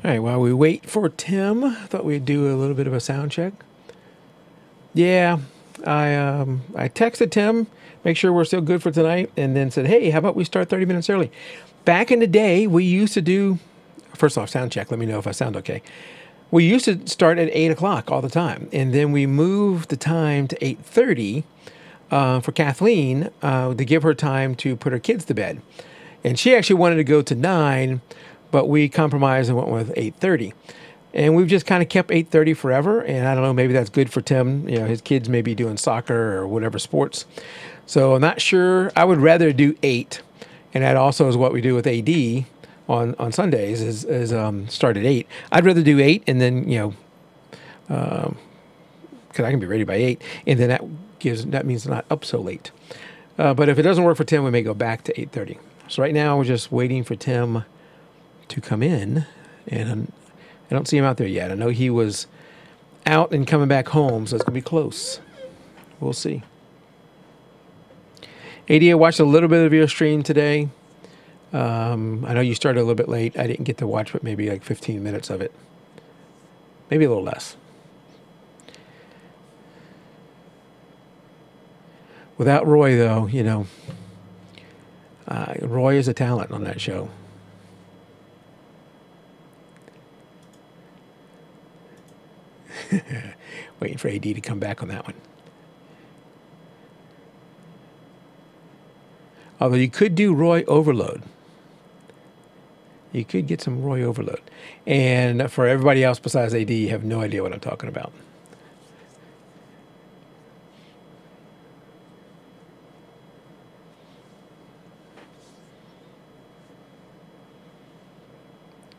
All right, while we wait for Tim, I thought we'd do a little bit of a sound check. Yeah, I texted Tim, make sure we're still good for tonight, and then said, hey, how about we start 30 minutes early? Back in the day, we used to do, first off, sound check, let me know if I sound okay. We used to start at 8 o'clock all the time, and then we moved the time to 8:30 for Kathleen to give her time to put her kids to bed. And she actually wanted to go to 9, but we compromised and went with 8:30. And we've just kind of kept 8:30 forever. And I don't know, maybe that's good for Tim. You know, his kids may be doing soccer or whatever sports. So I'm not sure. I would rather do 8. And that also is what we do with AD on Sundays is start at 8. I'd rather do 8 and then, you know, because I can be ready by 8. And then that means not up so late. But if it doesn't work for Tim, we may go back to 8:30. So right now we're just waiting for Tim to come in, and I don't see him out there yet. I know he was out and coming back home, so it's going to be close. We'll see. AD, I watched a little bit of your stream today. I know you started a little bit late. I didn't get to watch but maybe like 15 minutes of it. Maybe a little less. Without Roy, though, you know, Roy is a talent on that show. Waiting for AD to come back on that one. Although you could do Roy overload. You could get some Roy overload. And for everybody else besides AD, you have no idea what I'm talking about.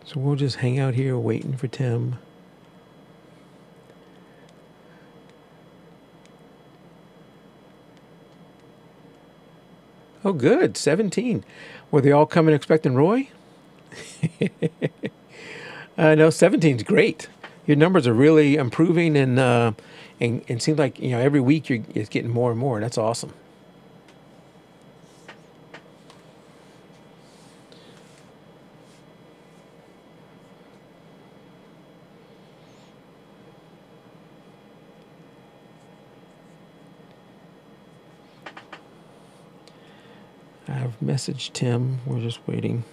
So we'll just hang out here waiting for Tim. Oh, good. 17. Were they all coming expecting Roy? No, 17's great. Your numbers are really improving, and it seems like, you know, every week it's getting more and more. That's awesome. I've messaged Tim. We're just waiting.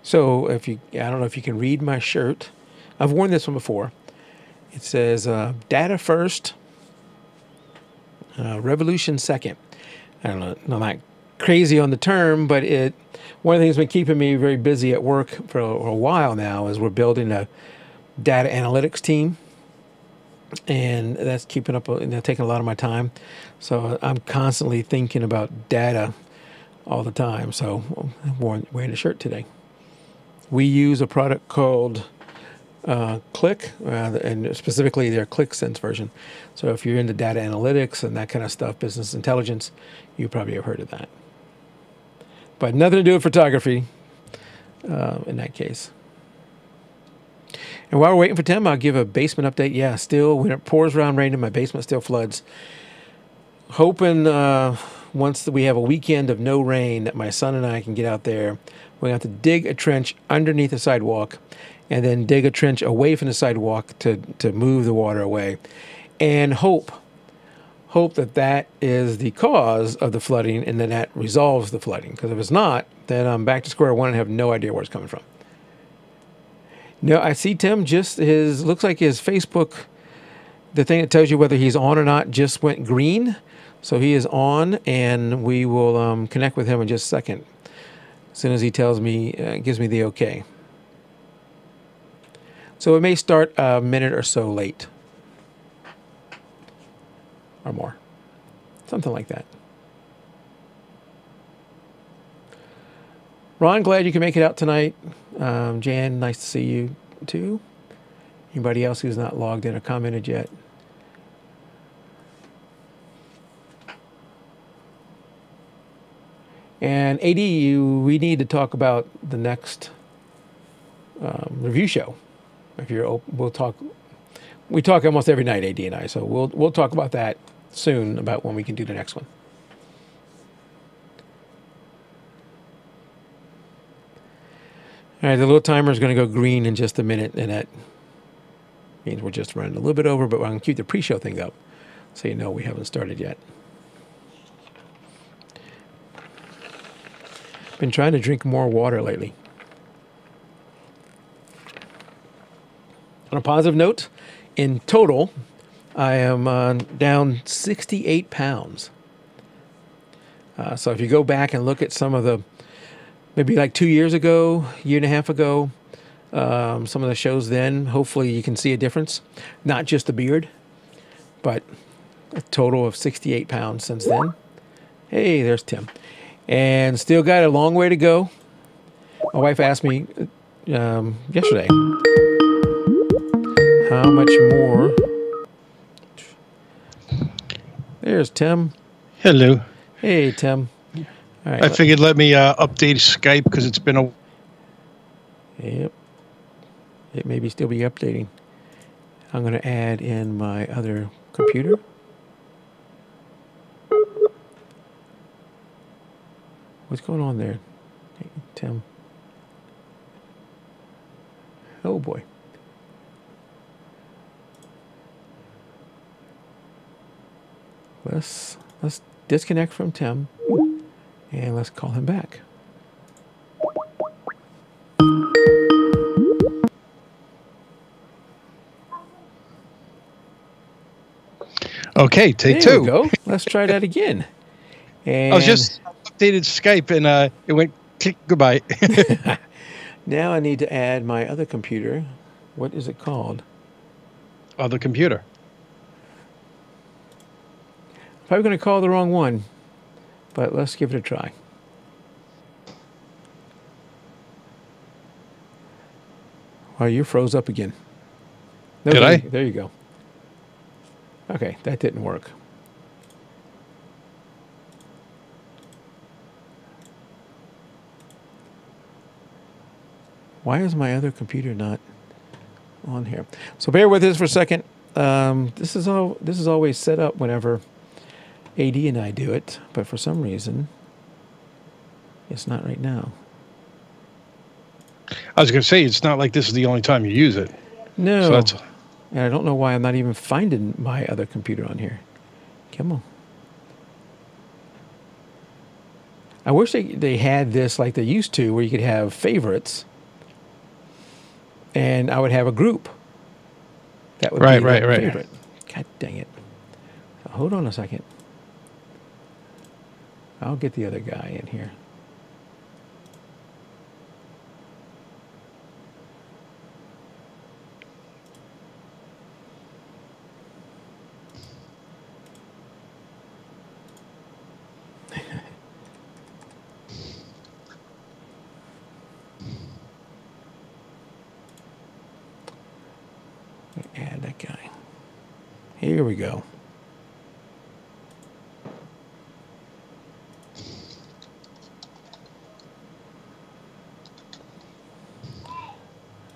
So I don't know if you can read my shirt. I've worn this one before. It says data first, revolution second. I don't know, I'm not crazy on the term, but one of the things that's been keeping me very busy at work for a while now is we're building a data analytics team. And that's keeping up, taking a lot of my time. So I'm constantly thinking about data all the time. So I'm wearing a shirt today. We use a product called Click, and specifically their ClickSense version. So if you're into data analytics and that kind of stuff, business intelligence, you probably have heard of that. But nothing to do with photography in that case. And while we're waiting for Tim, I'll give a basement update. Yeah, still, when it pours around raining, my basement still floods. Hoping once we have a weekend of no rain that my son and I can get out there. We're going to have to dig a trench underneath the sidewalk and then dig a trench away from the sidewalk to move the water away. And hope that is the cause of the flooding and then that resolves the flooding. Because if it's not, then I'm back to square one and have no idea where it's coming from. No, I see Tim looks like his Facebook, the thing that tells you whether he's on or not just went green. So he is on, and we will connect with him in just a second. As soon as he tells me, gives me the okay. So it may start a minute or so late. Or more. Something like that. Ron, glad you can make it out tonight. Jan, nice to see you too. Anybody else who's not logged in or commented yet? And AD, we need to talk about the next review show. If you're open, we'll talk. We talk almost every night, AD and I. So we'll talk about that soon, about when we can do the next one. All right, the little timer is going to go green in just a minute, and that means we're just running a little bit over, but I'm going to keep the pre-show thing up so you know we haven't started yet. Been trying to drink more water lately. On a positive note, in total, I am down 68 pounds. So if you go back and look at some of the, maybe like 2 years ago, year and a half ago, some of the shows then, hopefully you can see a difference. Not just the beard, but a total of 68 pounds since then. Hey, there's Tim. And still got a long way to go. My wife asked me yesterday, how much more? There's Tim. Hello. Hey, Tim. All right, I figured let me update Skype because it's been a... Yep. It may still be updating. I'm going to add in my other computer. What's going on there, hey, Tim? Oh, boy. Let's disconnect from Tim, and let's call him back. Okay, take There two. we go. Let's try that again. And I was just updated Skype and it went click, goodbye. now I need to add my other computer. What is it called? Other computer. Probably going to call the wrong one, but let's give it a try. Oh, you froze up again. No, Did I? There you go. Okay, that didn't work. Why is my other computer not on here? So bear with us for a second. This is always set up whenever AD and I do it, but for some reason, it's not right now. I was going to say, it's not like this is the only time you use it. No. So that's... And I don't know why I'm not even finding my other computer on here. Come on. I wish they had this like they used to, where you could have favorites, and I would have a group. That would be my favorite. God dang it. So hold on a second. I'll get the other guy in here. Add that guy. Here we go.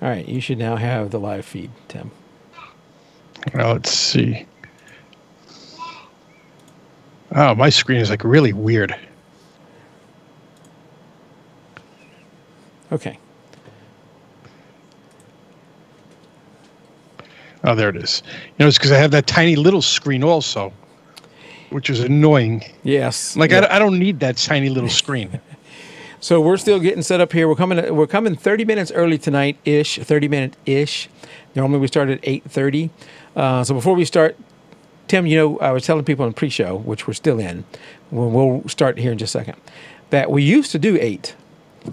All right, you should now have the live feed, Tim. Well, let's see. Oh, my screen is like really weird. Okay. Oh, there it is. You know, it's because I have that tiny little screen also, which is annoying. Yes. Like, yep. I don't need that tiny little screen. So we're still getting set up here. We're coming 30 minutes early tonight-ish, 30-minute-ish. Normally we start at 8:30. So before we start, Tim, you know, I was telling people in the pre-show, which we're still in, we'll start here in just a second, that we used to do 8.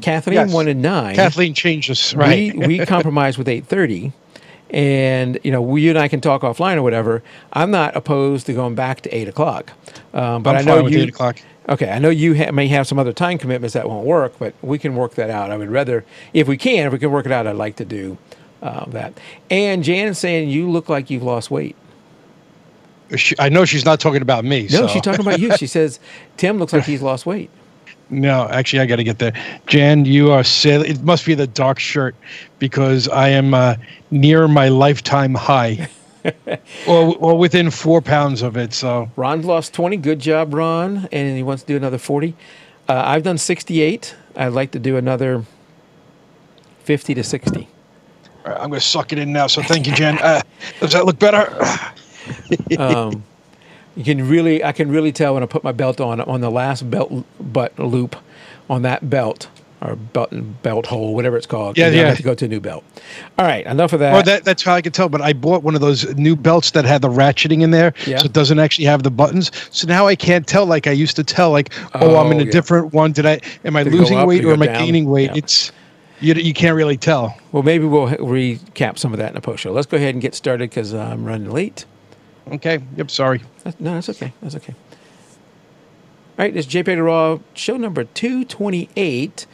Kathleen wanted 9. Kathleen changed us, right? We compromised with 8:30. And, you know, you and I can talk offline or whatever. I'm not opposed to going back to 8 o'clock. But I know with 8 o'clock. Okay, I know you may have some other time commitments that won't work, but we can work that out. I would rather, if we can work it out, I'd like to do that. And Jan is saying you look like you've lost weight. I know she's not talking about me. No, so. she's talking about you. She says, Tim looks like he's lost weight. No, actually, I got to get there. Jan, you are sailing. It must be the dark shirt because I am near my lifetime high. or within 4 pounds of it. So Ron's lost 20. Good job, Ron. And he wants to do another 40. I've done 68. I'd like to do another 50 to 60. All right, I'm going to suck it in now. So thank you, Jen. Does that look better? I can really tell when I put my belt on the last butt loop on that belt, or belt hole, whatever it's called. Yeah, I yeah. have to go to a new belt. All right, enough of that. Well, that's how I could tell. But I bought one of those new belts that had the ratcheting in there, Yeah. so it doesn't actually have the buttons. So now I can't tell like I used to tell. Like, I'm in a different one. Am I Did it go losing up? weight Did it or go am I down? gaining weight? Yeah. It's you can't really tell. Well, maybe we'll recap some of that in a post show. Let's go ahead and get started because I'm running late. Okay. Yep. Sorry. No, that's okay. That's okay. All right, this is jpeg2RAW show number 228,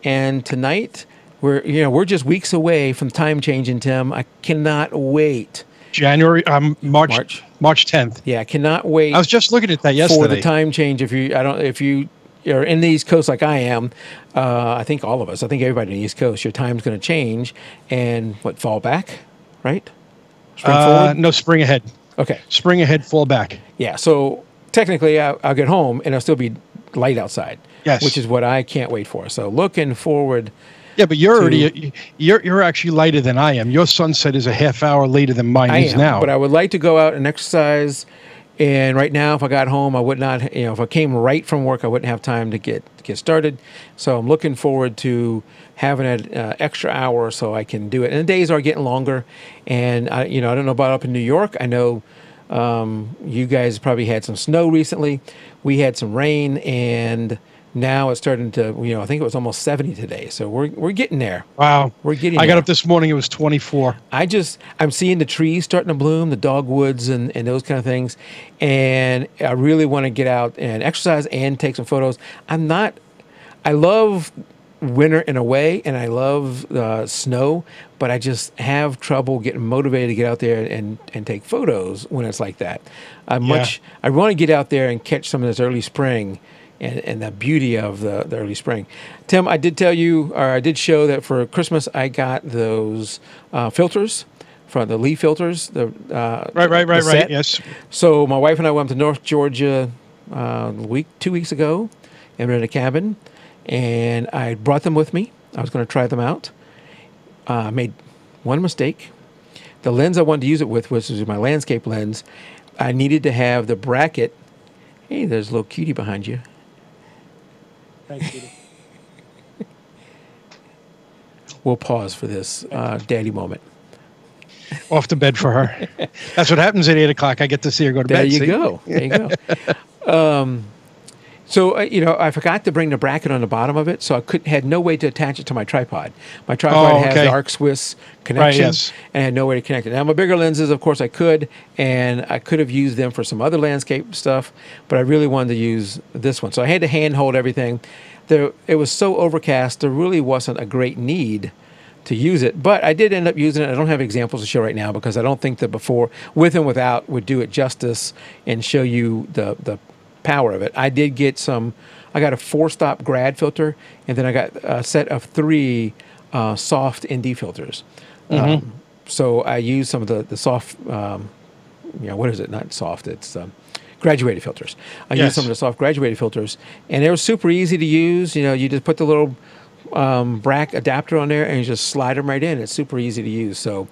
and tonight we're just weeks away from time changing, Tim. I cannot wait. March 10th. Yeah, I cannot wait. I was just looking at that yesterday. For the time change. If you are in the East Coast like I am, I think all of us, I think everybody in the East Coast, your time's going to change and fall back, right? Spring forward? No, spring ahead. Okay. Spring ahead, fall back. Yeah, so technically I'll get home and it'll still be light outside. Yes. Which is what I can't wait for. So looking forward. Yeah, but you're actually lighter than I am. Your sunset is a half hour later than mine is now. But I would like to go out and exercise. And right now, if I got home, I would not, if I came right from work, I wouldn't have time to get started. So I'm looking forward to having an extra hour so I can do it. And the days are getting longer. And I don't know about up in New York. I know you guys probably had some snow recently. We had some rain, and now it's starting to, I think it was almost 70 today. So we're getting there. Wow. We're getting I got there. up this morning, it was 24. I'm seeing the trees starting to bloom, the dogwoods and those kind of things. And I really want to get out and exercise and take some photos. I love winter in a way, and I love snow, but I just have trouble getting motivated to get out there and take photos when it's like that. I want to get out there and catch some of this early spring and the beauty of the early spring. Tim, I did tell you, or I did show that for Christmas I got those filters, from the leaf filters. Right. Yes. So my wife and I went to North Georgia 2 weeks ago and rented a cabin, and I brought them with me. I was going to try them out. I made one mistake. The lens I wanted to use it with, which was my landscape lens, I needed to have the bracket. Hey, there's a little cutie behind you. Thanks, Peter. We'll pause for this daddy moment. Off to bed for her. That's what happens at 8 o'clock. I get to see her go to bed. There you go. There you go. So, I forgot to bring the bracket on the bottom of it, so I had no way to attach it to my tripod. My tripod has the Arc Swiss connection, and I had no way to connect it. Now, my bigger lenses, of course, I could, and I could have used them for some other landscape stuff, but I really wanted to use this one. So I had to hand hold everything. It was so overcast, there really wasn't a great need to use it, but I did end up using it. I don't have examples to show right now because I don't think the before, with and without, would do it justice and show you the power of it. I did get I got a 4-stop grad filter, and then I got a set of 3 soft ND filters. Mm-hmm. So I used some of the soft, what is it? Not soft, it's graduated filters. I used some of the soft graduated filters, and they were super easy to use. You just put the little brack adapter on there, and you just slide them right in. It's super easy to use. So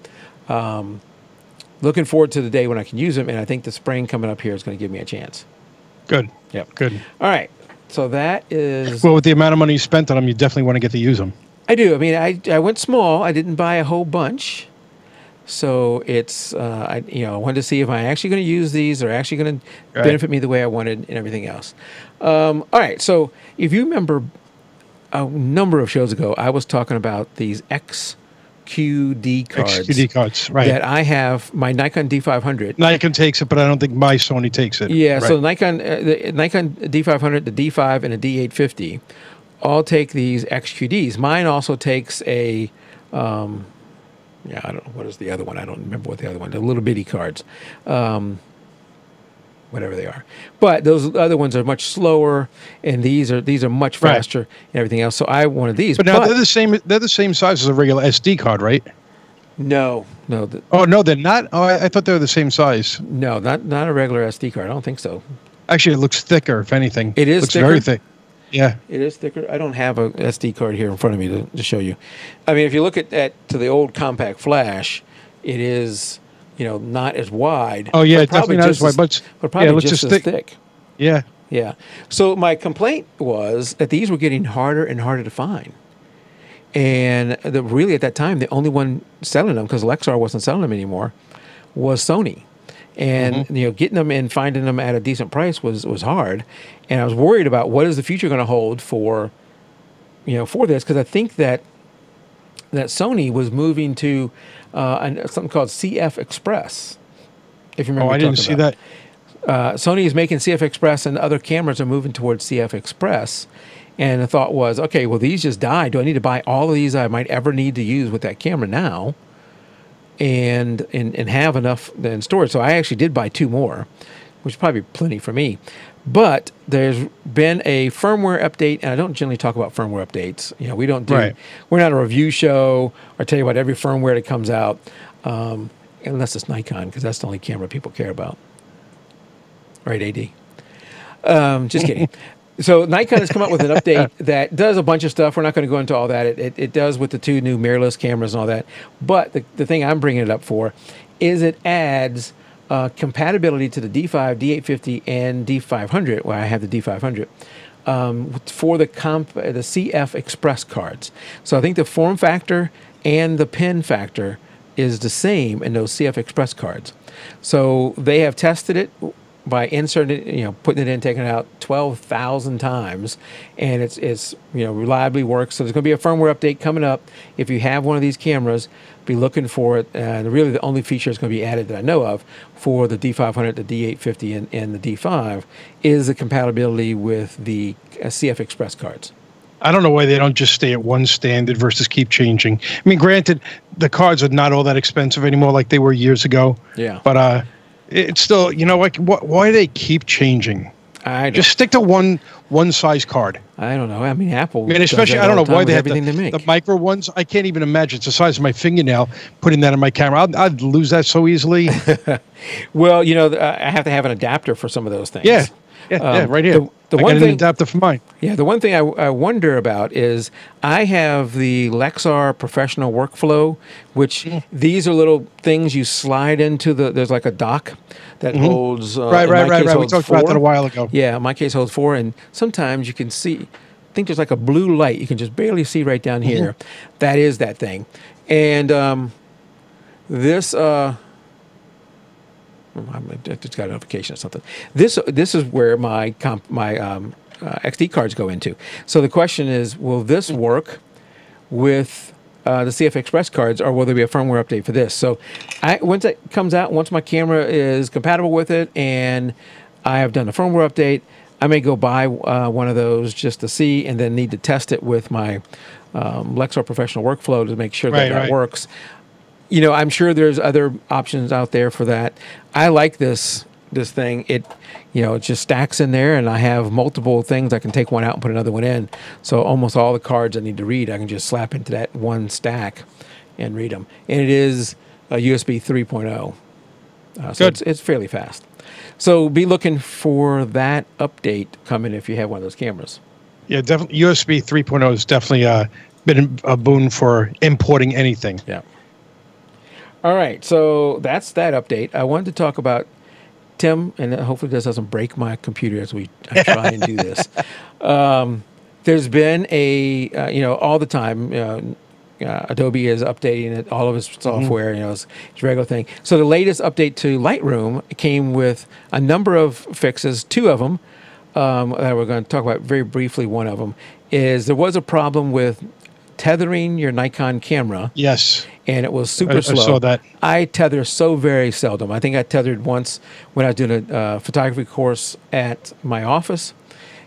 looking forward to the day when I can use them, and I think the spring coming up here is going to give me a chance. Good. Yep. Good. All right. So that is... Well, with the amount of money you spent on them, you definitely want to get to use them. I do. I mean, I went small. I didn't buy a whole bunch. So it's, I wanted to see if I'm actually going to use these or actually going to benefit me the way I wanted and everything else. All right. So if you remember a number of shows ago, I was talking about these XQD cards. XQD cards, right. That I have, my Nikon D500. Nikon takes it, but I don't think my Sony takes it. Yeah, right. so the Nikon D500, the D5, and the D850 all take these XQDs. Mine also takes a, I don't know, what is the other one? I don't remember what the other one, the little bitty cards. Whatever they are. But those other ones are much slower, and these are much faster and everything else. So I wanted these. But now they're the same size as a regular SD card, right? No. Oh no, they're not. Oh, I thought they were the same size. No, not a regular SD card. I don't think so. Actually, it looks thicker. If anything, it is looks thicker? very thick. Yeah. It is thicker. I don't have a SD card here in front of me to show you. I mean, if you look at to the old compact flash, it is, not as wide. Oh yeah, but probably definitely not as just wide, but but yeah, it probably looks just as as thick. thick. Yeah. Yeah. So my complaint was that these were getting harder and harder to find. And really at that time, the only one selling them, because Lexar wasn't selling them anymore, was Sony. And getting them and finding them at a decent price was hard. And I was worried about what is the future going to hold for this, because I think that Sony was moving to something called CF Express. If you remember, I didn't see that. Sony is making CF Express, and other cameras are moving towards CF Express. And the thought was, okay, well, these just died. Do I need to buy all of these I might ever need to use with that camera now, and have enough in storage? So I actually did buy 2 more, which is probably plenty for me. But there's been a firmware update, and I don't generally talk about firmware updates. We don't do. Right. We're not a review show or tell you about every firmware that comes out, unless it's Nikon, because that's the only camera people care about. Right, AD? Just kidding. So Nikon has come out with an update that does a bunch of stuff. We're not going to go into all that. It does with the 2 new mirrorless cameras and all that. But the thing I'm bringing it up for is it adds compatibility to the D5, D850, and D500. Well, I have the D500 for the CF Express cards. So I think the form factor and the pin factor is the same in those CF Express cards. So they have tested it by inserting it, putting it in, taking it out 12,000 times, and it's reliably works. So there's going to be a firmware update coming up. If you have one of these cameras, be looking for it. And really, the only feature that's going to be added that I know of for the D500, the D850, and the D5 is the compatibility with the CF Express cards. I don't know why they don't just stay at one standard versus keep changing. I mean, granted, the cards are not all that expensive anymore like they were years ago. Yeah. But it's still, why do they keep changing? Just stick to one size card. I don't know. I mean, Apple. I mean, especially, I don't know why they have everything they make. The micro ones. I can't even imagine. It's the size of my fingernail. Putting that in my camera, I'd lose that so easily. Well, I have to have an adapter for some of those things. Yeah, right here. I got an adapter for mine. Yeah, the one thing I wonder about is I have the Lexar Professional Workflow, which these are little things you slide into there's like a dock that holds. Right. We talked about that a while ago. Yeah, in my case holds 4, and sometimes you can see. I think there's like a blue light you can just barely see right down here. That is that thing, and this. I just got a notification or something. This is where my XD cards go into. So the question is, will this work with the CF Express cards, or will there be a firmware update for this? So once it comes out, once my camera is compatible with it, and I have done a firmware update, I may go buy one of those just to see, and then need to test it with my Lexar Professional Workflow to make sure that works. I'm sure there's other options out there for that. I like this thing. It just stacks in there, and I have multiple things. I can take one out and put another one in. So almost all the cards I need to read, I can just slap into that one stack and read them. And it is a USB 3.0. So it's fairly fast. So be looking for that update coming if you have one of those cameras. Yeah, definitely. USB 3.0 has definitely been a boon for importing anything. Yeah. All right, so that's that update. I wanted to talk about Tim, and hopefully this doesn't break my computer as I try and do this. There's been all the time, Adobe is updating it, all of its software, it's a regular thing. So the latest update to Lightroom came with a number of fixes, 2 of them that we're going to talk about very briefly. One of them is there was a problem with tethering your Nikon camera. Yes. And it was super slow. I saw that. I tether so very seldom. I think I tethered once when I was doing a photography course at my office,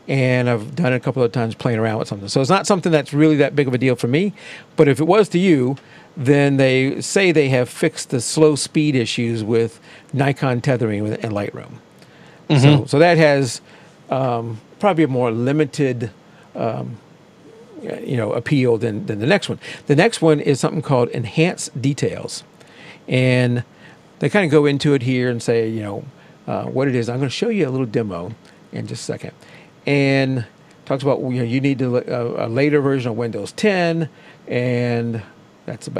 and I've done it a couple of times playing around with something. So it's not something that's really that big of a deal for me. But if it was to you, then they say they have fixed the slow speed issues with Nikon tethering in Lightroom. So that has probably a more limited appeal than the next one. The next one is something called enhanced details, and they kind of go into it here and say what it is. I'm going to show you a little demo in just a second. And talks about you need a later version of Windows 10, and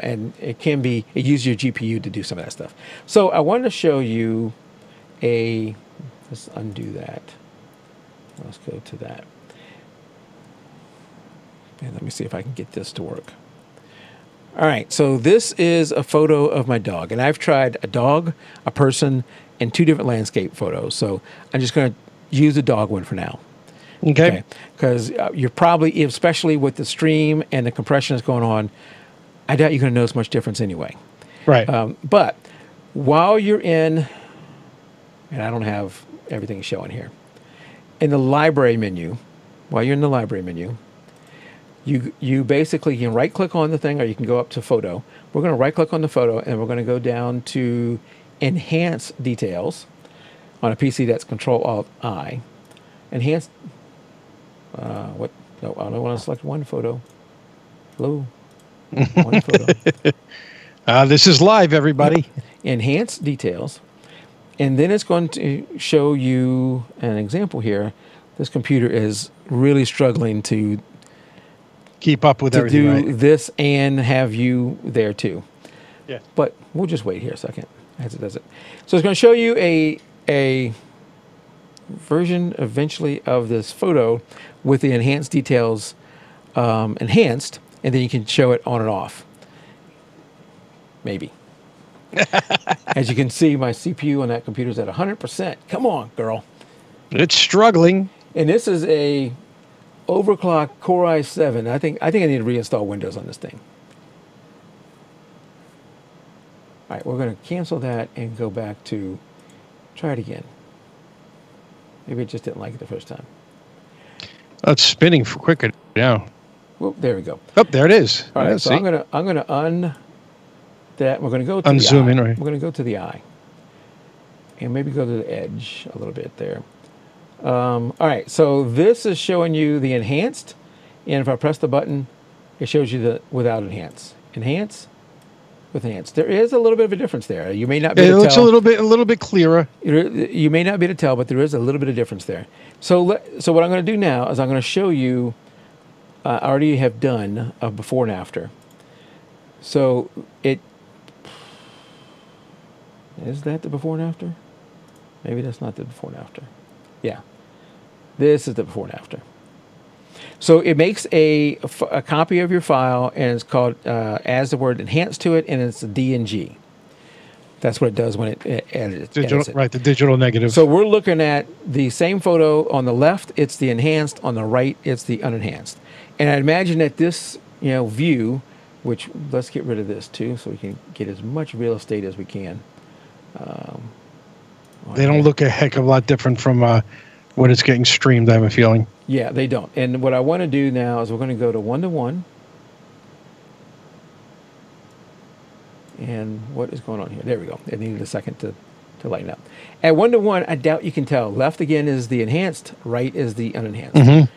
and it uses your GPU to do some of that stuff. So I wanted to show you let's undo that. Let's go to that. And let me see if I can get this to work. All right, so this is a photo of my dog, and I've tried a dog, a person, and 2 different landscape photos. So I'm just going to use the dog one for now. Okay. Because you're probably, especially with the stream and the compression that's going on, I doubt you're going to notice much difference anyway. Right. But while you're in, and I don't have everything showing here, in the library menu, while you're in the library menu, you basically can right-click on the thing, or you can go up to photo. We're going to right-click on the photo, and we're going to go down to enhance details on a PC that's Control-Alt-I. Enhance. What? No, I don't want to select one photo. Hello. One photo. This is live, everybody. Enhance details, and then it's going to show you an example here. This computer is really struggling to keep up with everything. Do this and have you there too. Yeah. But we'll just wait here a second as it does it. So it's going to show you a version eventually of this photo with the enhanced details enhanced, and then you can show it on and off. Maybe. As you can see, my CPU on that computer is at 100%. Come on, girl. It's struggling. And this is a overclock Core i7. I think I need to reinstall Windows on this thing. All right, we're going to cancel that and go back to try it again. Maybe it just didn't like it the first time. Oh, it's spinning quicker now. Well, there we go. Oh, there it is. All right, so I'm gonna un that. We're going to go to unzoom the eye. in. Right. We're going to go to the eye, and maybe go to the edge a little bit there. All right, so this is showing you the enhanced, and if I press the button, it shows you the without enhance. Enhance with enhance. There is a little bit of a difference there. You may not be able to tell. It looks a little bit clearer. You may not be able to tell, but there is a little bit of difference there. So what I'm going to do now is I'm going to show you. I already have done a before and after. So is that the before and after? Maybe that's not the before and after. Yeah, this is the before and after. So it makes a copy of your file, and it's called, adds the word enhance to it, and it's a DNG. That's what it does when it edits it. Right, the digital negative. So we're looking at the same photo. On the left, it's the enhanced. On the right, it's the unenhanced. And I imagine that this view, which let's get rid of this too, so we can get as much real estate as we can. They don't look a heck of a lot different from when it's getting streamed, I have a feeling. Yeah, they don't. And what I want to do now is we're going to go to 1:1. And what is going on here? There we go. It needed a second to lighten up. At 1:1, I doubt you can tell. Left again is the enhanced, right is the unenhanced. Mm-hmm.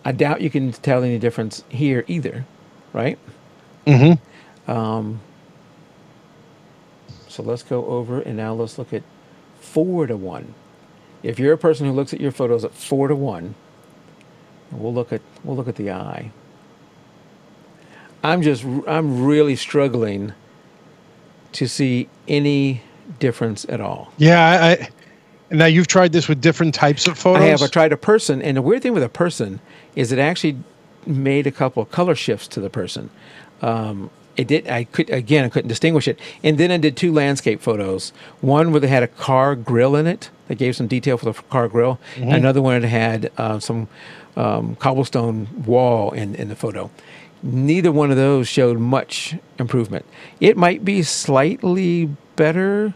I doubt you can tell any difference here either, right? Mm-hmm. So let's go over, and now let's look at 4:1. If you're a person who looks at your photos at 4:1, we'll look at the eye. I'm really struggling to see any difference at all. Yeah, now you've tried this with different types of photos? I have. I tried a person, and the weird thing with a person is it actually made a couple of color shifts to the person. It did. I couldn't distinguish it. And then I did 2 landscape photos. One where they had a car grill in it that gave some detail for the car grill. Mm-hmm. Another one that had some cobblestone wall in the photo. Neither one of those showed much improvement. It might be slightly better,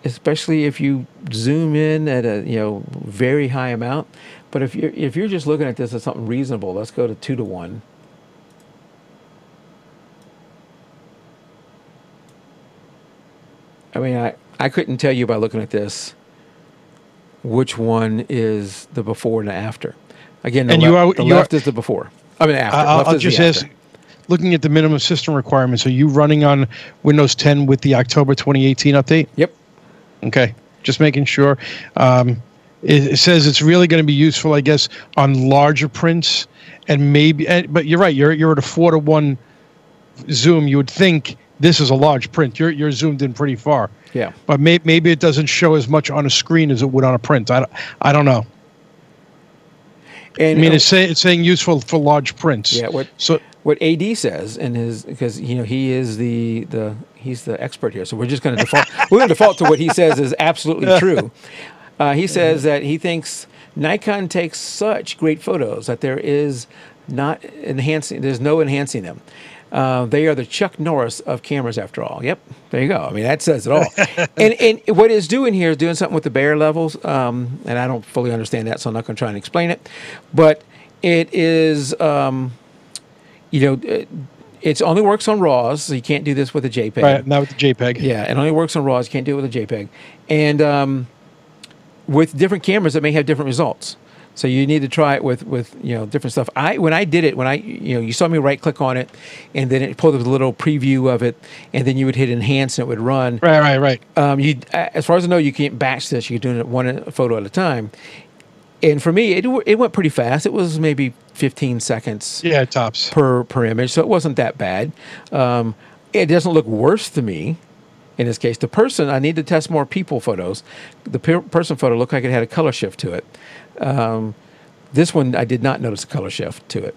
especially if you zoom in at a very high amount. But if you're just looking at this as something reasonable, let's go to 2:1. I mean, I couldn't tell you by looking at this which one is the before and the after. Again, the left is the before. I mean, after. I'll just ask, looking at the minimum system requirements, are you running on Windows 10 with the October 2018 update? Yep. Okay. Just making sure. it says it's really going to be useful, I guess, on larger prints, and maybe. But you're right. You're at a 4:1 zoom. You would think this is a large print. You're zoomed in pretty far. Yeah. But maybe it doesn't show as much on a screen as it would on a print. I don't know. And I mean, it's saying useful for large prints. Yeah. What AD says in his, because he is he's the expert here, so we're just going to default. We're going to default to what he says is absolutely true. He says that he thinks Nikon takes such great photos that there's no enhancing them. They are the Chuck Norris of cameras, after all. Yep, there you go. I mean, that says it all. and what it's doing here is doing something with the Bayer levels, and I don't fully understand that, so I'm not going to try and explain it. But it is, it only works on RAWs, so you can't do this with a JPEG. Right, not with the JPEG. Yeah, it only works on RAWs. You can't do it with a JPEG. And with different cameras, it may have different results. So you need to try it with different stuff. When I did it, you saw me right click on it, and then it pulled up a little preview of it, and then you would hit enhance and it would run. Right. As far as I know, you can't batch this. You're doing it one photo at a time. And for me, it went pretty fast. It was maybe 15 seconds. Yeah, tops per image, so it wasn't that bad. It doesn't look worse to me. In this case, the person, I need to test more people photos. The person photo looked like it had a color shift to it. This one, I did not notice a color shift to it.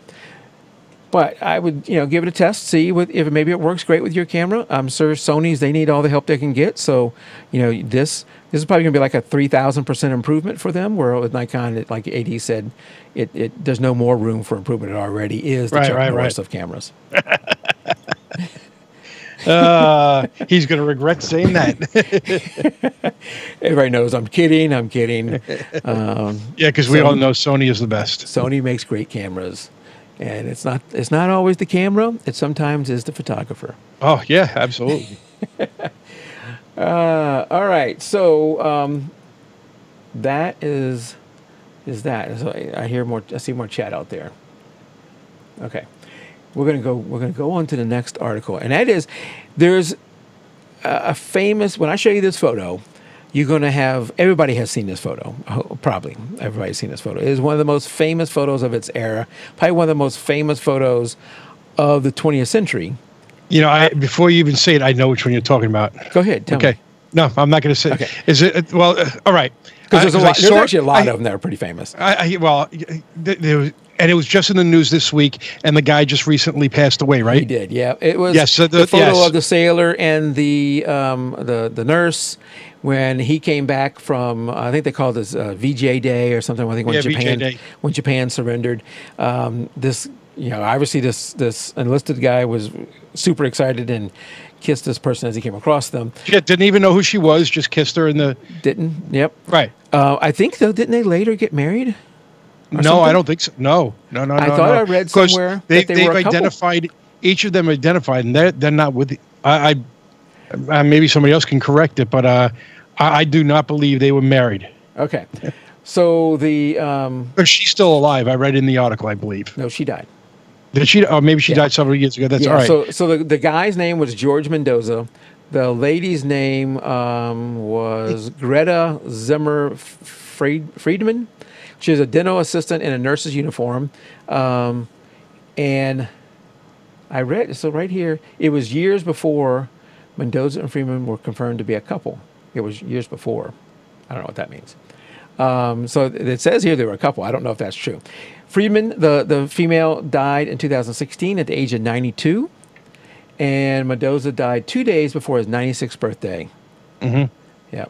But I would, give it a test, see if maybe it works great with your camera. I'm sure Sony's, they need all the help they can get. So, this is probably going to be like a 3,000% improvement for them. Where with Nikon, like AD said, there's no more room for improvement. It already is the Chuck Norris of cameras. He's going to regret saying that. Everybody knows I'm kidding. Yeah, because we all know Sony is the best. Sony makes great cameras, and it's not always the camera. It sometimes is the photographer. Oh yeah, absolutely. All right, so that is that. So I hear more. I see more chat out there. Okay. We're gonna go on to the next article, and that is, there's a famous. When I show you this photo, you're gonna have, everybody has seen this photo. Probably everybody's seen this photo. It is one of the most famous photos of its era. Probably one of the most famous photos of the 20th century. Before you even say it, I know which one you're talking about. Go ahead. Tell me. No, I'm not going to say. Okay. Is it? Well, all right. Because there's actually a lot of them that are pretty famous. There was. And it was just in the news this week, and the guy just recently passed away, right? He did, yeah. It was the photo of the sailor and the nurse when he came back from, I think they called this VJ Day or something. I think when Japan surrendered. Obviously this enlisted guy was super excited and kissed this person as he came across them. Yeah, didn't even know who she was, just kissed her in the... Didn't, yep. Right. I think, though, didn't they later get married? No, something? I don't think so. No. I thought I read somewhere that they were a couple. Identified, each of them identified, and they're not with. I maybe somebody else can correct it, but I do not believe they were married. Okay, so But she's still alive. I read in the article, I believe. No, she died. Did she? Oh, maybe she died several years ago. That's all right. So the guy's name was George Mendoza. The lady's name was Greta Zimmer Friedman. She was a dental assistant in a nurse's uniform. And I read, so right here, it was years before Mendoza and Friedman were confirmed to be a couple. It was years before. I don't know what that means. So it says here they were a couple. I don't know if that's true. Friedman, the female, died in 2016 at the age of 92. And Mendoza died 2 days before his 96th birthday. Mm-hmm. Yeah.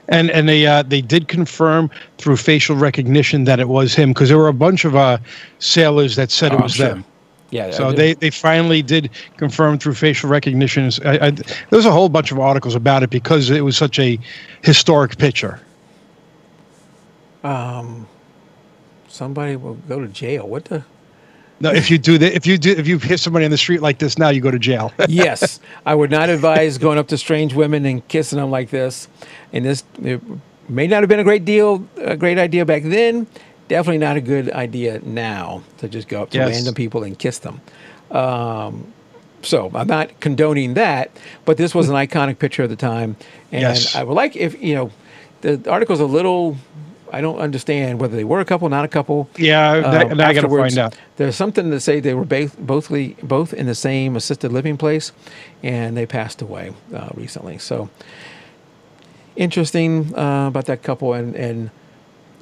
And they did confirm through facial recognition that it was him, because there were a bunch of sailors that said it was them. Yeah. So they finally did confirm through facial recognition. There's a whole bunch of articles about it because it was such a historic picture. Somebody will go to jail. What the? No, if you hit somebody on the street like this now, you go to jail. Yes, I would not advise going up to strange women and kissing them like this. And it may not have been a great idea back then. Definitely not a good idea now to just go up to random people and kiss them. So I'm not condoning that, but this was an iconic picture of the time, and I would like if the article's a little I don't understand whether they were a couple, not a couple. Yeah, I got to Afterwards, find out. There's something to say they were both in the same assisted living place, and they passed away recently. So interesting about that couple, and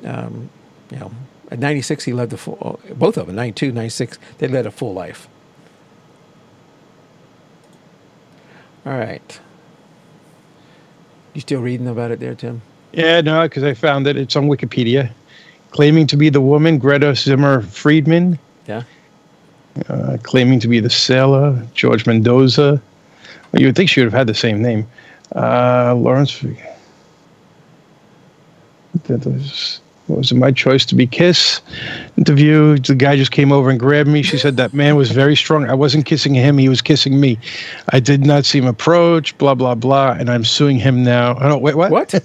you know, at 96 he led the full. Both of them, 92, 96, they led a full life. All right. You still reading about it there, Tim? Yeah, no, because I found that it's on Wikipedia. Claiming to be the woman, Greta Zimmer Friedman. Yeah. Claiming to be the sailor, George Mendoza. Well, you would think she would have had the same name. Lawrence. Was it my choice to be Kiss? Interview. The guy just came over and grabbed me. She said that man was very strong. I wasn't kissing him. He was kissing me. I did not see him approach, blah, blah, blah. And I'm suing him now. Oh, no, wait, what? What?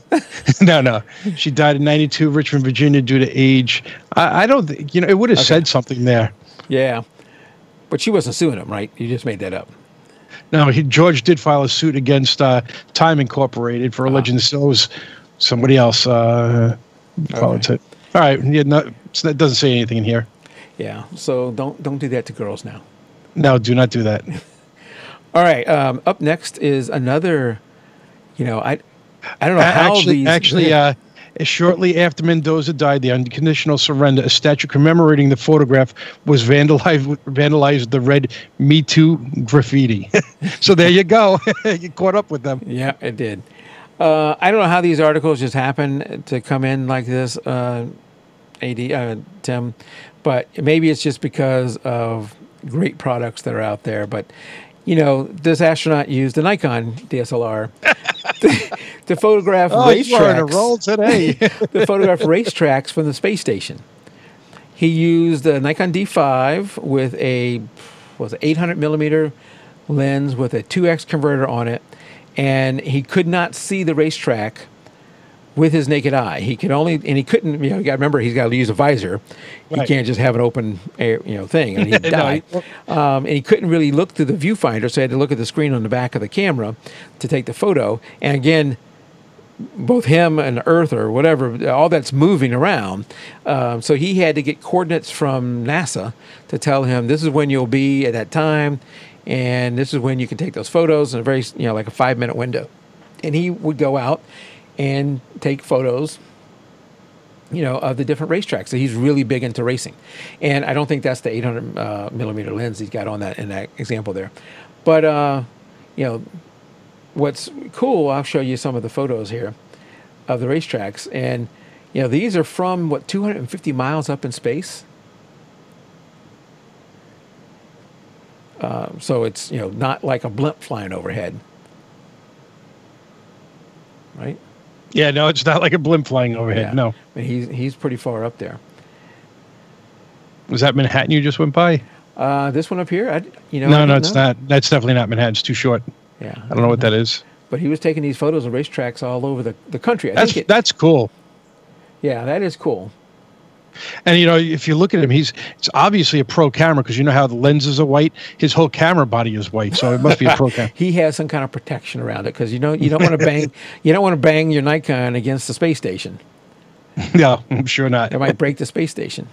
No. She died in 92, Richmond, Virginia, due to age. I don't think, it would have said something there. Yeah. But she wasn't suing him, right? You just made that up. No, George did file a suit against Time Incorporated for alleging this was somebody else. Politics. All right. Yeah, no, that doesn't say anything in here. Yeah. So don't do that to girls now. No, do not do that. All right. Up next is another. I don't know how these. Shortly after Mendoza died, the unconditional surrender, a statue commemorating the photograph was vandalized with the red "Me Too" graffiti. So there you go. You caught up with them. Yeah, it did. I don't know how these articles just happen to come in like this, Tim, but maybe it's just because of great products that are out there. But, this astronaut used a Nikon DSLR to photograph racetracks. A roll today. To photograph racetracks from the space station. He used a Nikon D5 with a 800 millimeter lens with a 2x converter on it. And he could not see the racetrack with his naked eye. He could only, and he couldn't, you got to remember, he's got to use a visor. He can't just have an open air, thing, and he'd die. And he couldn't really look through the viewfinder, so he had to look at the screen on the back of the camera to take the photo. And again, both him and Earth or whatever, all that's moving around. So he had to get coordinates from NASA to tell him this is when you'll be at that time. And this is when you can take those photos in a very, like a 5-minute window. And he would go out and take photos, of the different racetracks. So he's really big into racing. And I don't think that's the 800 millimeter lens he's got on that in that example there. But, what's cool, I'll show you some of the photos here of the racetracks. And, these are from, 250 miles up in space. So it's, not like a blimp flying overhead. Right? Yeah, no, it's not like a blimp flying overhead. Yeah. No. And he's pretty far up there. Was that Manhattan you just went by? This one up here? No, it's not. That's definitely not Manhattan. It's too short. Yeah. I don't know what that is. But he was taking these photos of racetracks all over the country. That's cool. Yeah, that is cool. And, if you look at him, it's obviously a pro camera because you know how the lenses are white. His whole camera body is white, so it must be a pro camera. He has some kind of protection around it because you don't want to bang your Nikon against the space station. No, I'm sure not. It might break the space station.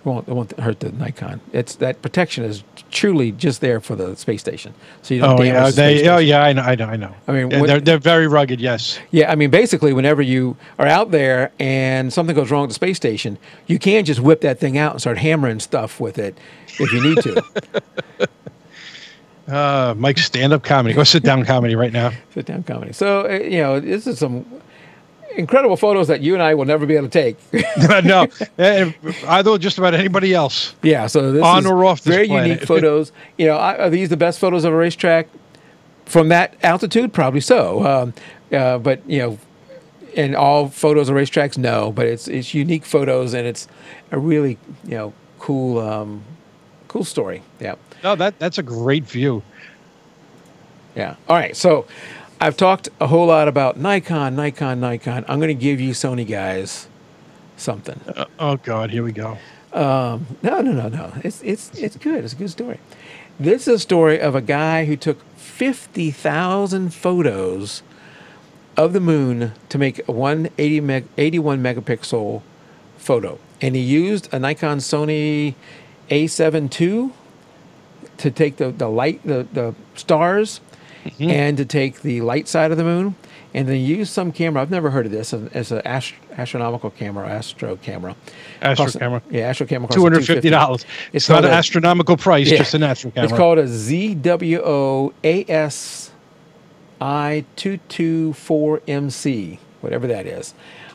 It won't hurt the Nikon. That protection is truly just there for the space station, so you don't damage the space station. Yeah, I know. I mean, they're very rugged. Yes. Yeah, I mean, basically, whenever you are out there and something goes wrong with the space station, you can't just whip that thing out and start hammering stuff with it if you need to. Mike's stand-up comedy or sit-down comedy right now. Sit-down comedy. So this is some incredible photos that you and I will never be able to take. No, either just about anybody else. Yeah, so this on is or off this very planet. unique photos. Are these the best photos of a racetrack from that altitude? Probably so. But and all photos of racetracks, no. But it's unique photos, and it's a really cool story. Yeah. No, that's a great view. Yeah. All right. So I've talked a whole lot about Nikon. I'm going to give you Sony guys something. Oh God, here we go. No. It's good. It's a good story. This is a story of a guy who took 50,000 photos of the moon to make a 81 megapixel photo. And he used a Nikon Sony A7 II to take the stars and to take the light side of the moon. And then use some camera. I've never heard of this as an astronomical camera, astro camera. Yeah, astro camera. $250. It's not an astronomical price, just an astro camera. It's called a ZWO ASI224MC, whatever that is.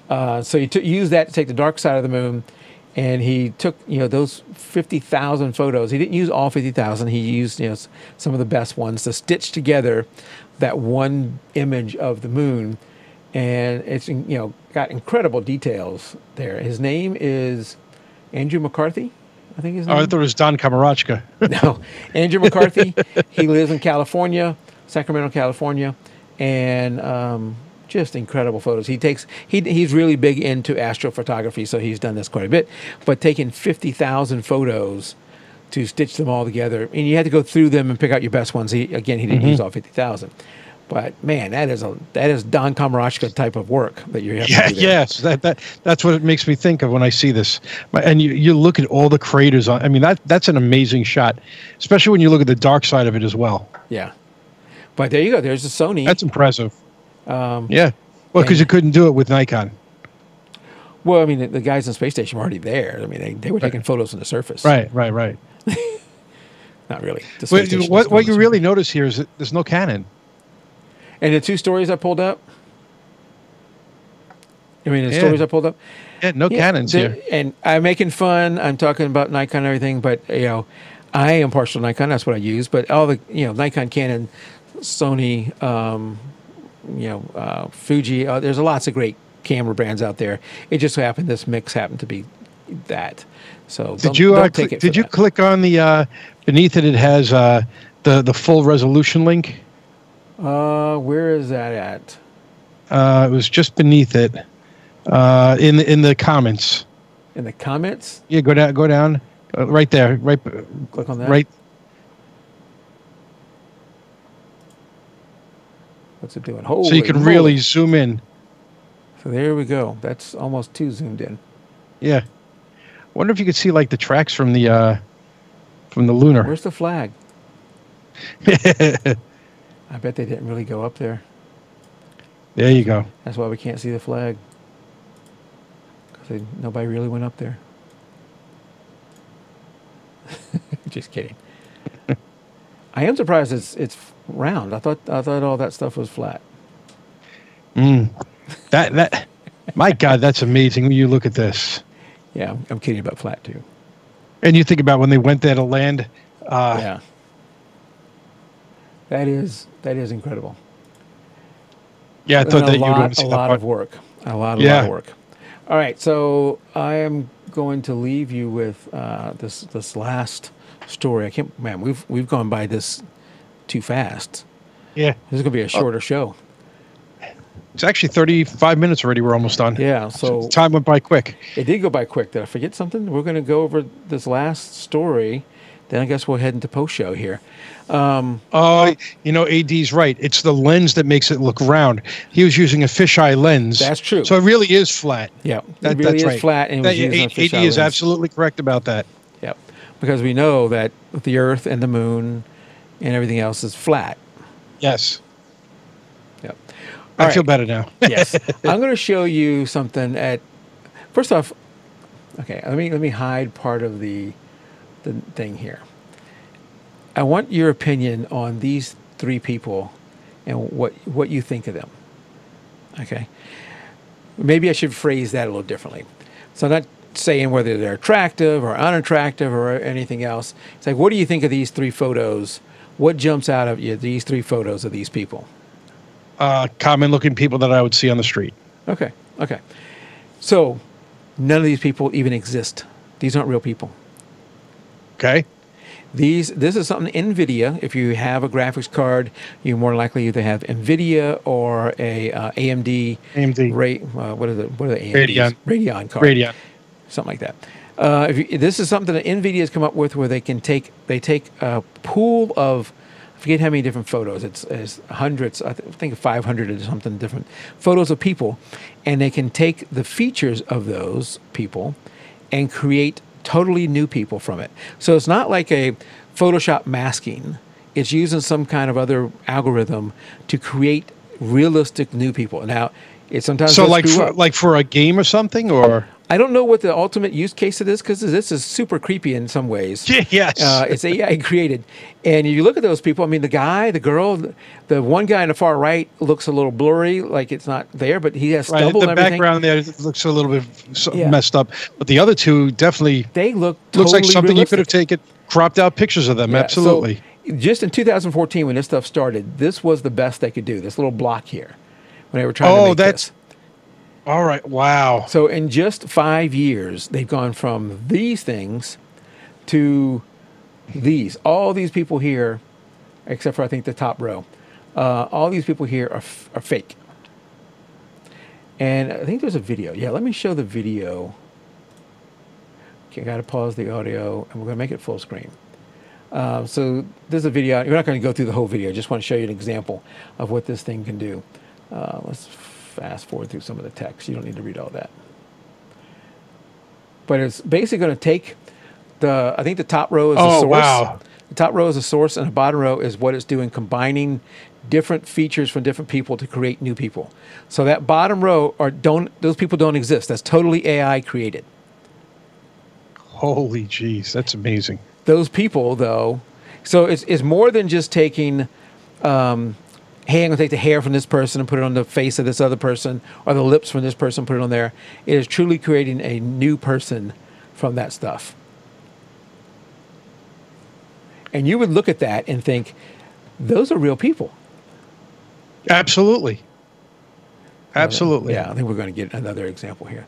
So you use that to take the dark side of the moon, and he took those 50,000 photos. He didn't use all 50,000. He used some of the best ones to stitch together that one image of the moon, and it's got incredible details there. His name is Andrew McCarthy, I think his name. Oh, I thought it was Don Kamarachka. No, Andrew McCarthy. He lives in California, Sacramento, California, and just incredible photos. He's really big into astrophotography, so he's done this quite a bit. But taking 50,000 photos to stitch them all together, and you had to go through them and pick out your best ones. He didn't use all 50,000, but man, that is Don Kamarachka type of work that you have to do there. Yes, that's what it makes me think of when I see this. And you look at all the craters on. I mean, that's an amazing shot, especially when you look at the dark side of it as well. Yeah, but there you go. There's the Sony. That's impressive. Yeah, well, because you couldn't do it with Nikon. Well, I mean, the guys on the space station were already there. I mean, they were taking photos on the surface. Right. Not really. What you really notice here is that there's no Canon. And the two stories I pulled up. Stories I pulled up. Yeah, no Canons here. And I'm making fun. I'm talking about Nikon and everything, but I am partial to Nikon. That's what I use. But all the Nikon, Canon, Sony, Fuji. There's lots of great camera brands out there. It just happened. This mix happened to be that. So did you click on the beneath it? It has the full resolution link. Where is that at? It was just beneath it. In the comments. In the comments? Yeah, go down. Right there. Right. Click on that. Right. What's it doing? So you can really zoom in. So there we go. That's almost too zoomed in. Yeah. Wonder if you could see like the tracks from the lunar. Where's the flag? I bet they didn't really go up there. There you go. That's why we can't see the flag. Because nobody really went up there. Just kidding. I am surprised it's round. I thought all that stuff was flat. That my God, that's amazing when you look at this. Yeah, I'm kidding about flat too. And you think about when they went there to land. Yeah. That is incredible. Yeah, I thought that you'd want to see a lot of work. A lot of work. All right, so I am going to leave you with this last story. We've gone by this too fast. Yeah. This is gonna be a shorter show. It's actually 35 minutes already. We're almost done. Yeah, so time went by quick. It did go by quick. Did I forget something? We're going to go over this last story. Then I guess we'll head into post-show here. AD's right. It's the lens that makes it look round. He was using a fisheye lens. That's true. So it really is flat. Yeah, it really is flat. And AD is absolutely correct about that. Yep, because we know that the Earth and the Moon and everything else is flat. Yes. Yep. I feel better now. Yes. I'm going to show you something first off, okay, let me hide part of the thing here. I want your opinion on these three people and what you think of them. Okay. Maybe I should phrase that a little differently. So I'm not saying whether they're attractive or unattractive or anything else. It's like, what do you think of these three photos? What jumps out of you, these three photos of these people? Common-looking people that I would see on the street. Okay. So none of these people even exist. These aren't real people. Okay. This is something NVIDIA. If you have a graphics card, you're more likely to have NVIDIA or a AMD. What are the AMDs? Radeon card. Radeon. Something like that. This is something that NVIDIA has come up with, where they take a pool of I forget how many different photos. It's hundreds. I think 500 or something different photos of people, and they can take the features of those people and create totally new people from it. So it's not like a Photoshop masking. It's using some kind of other algorithm to create realistic new people. Now, it sometimes So like for a game or something, or I don't know what the ultimate use case of this, because this is super creepy in some ways. yes, It's AI created. And you look at those people, I mean, the guy, the girl, the one guy on the far right looks a little blurry, like it's not there, but he has stubble the and everything. background there looks a little bit messed up, but the other two definitely They look looks like totally something you could have realistic. taken, cropped out pictures of them. Yeah, Absolutely. So just in 2014, when this stuff started, this was the best they could do, this little block here, when they were trying to make this. All right. Wow. So in just 5 years, they've gone from these things to these. All these people here, except for I think the top row, all these people here are fake. And I think there's a video. Yeah, let me show the video. Okay, I got to pause the audio, and we're going to make it full screen. So there's a video. We're not going to go through the whole video. I just want to show you an example of what this thing can do. Let's fast forward through some of the text. You don't need to read all that. But it's basically going to take I think the top row is the source. Wow. The top row is the source, and the bottom row is what it's doing, combining different features from different people to create new people. So that bottom row those people don't exist. That's totally AI created. Holy jeez, that's amazing. Those people, though, so it's more than just taking, hey, I'm going to take the hair from this person and put it on the face of this other person, or the lips from this person, put it on there. It is truly creating a new person from that stuff. And you would look at that and think, those are real people. Absolutely. Absolutely. Yeah, I think we're going to get another example here.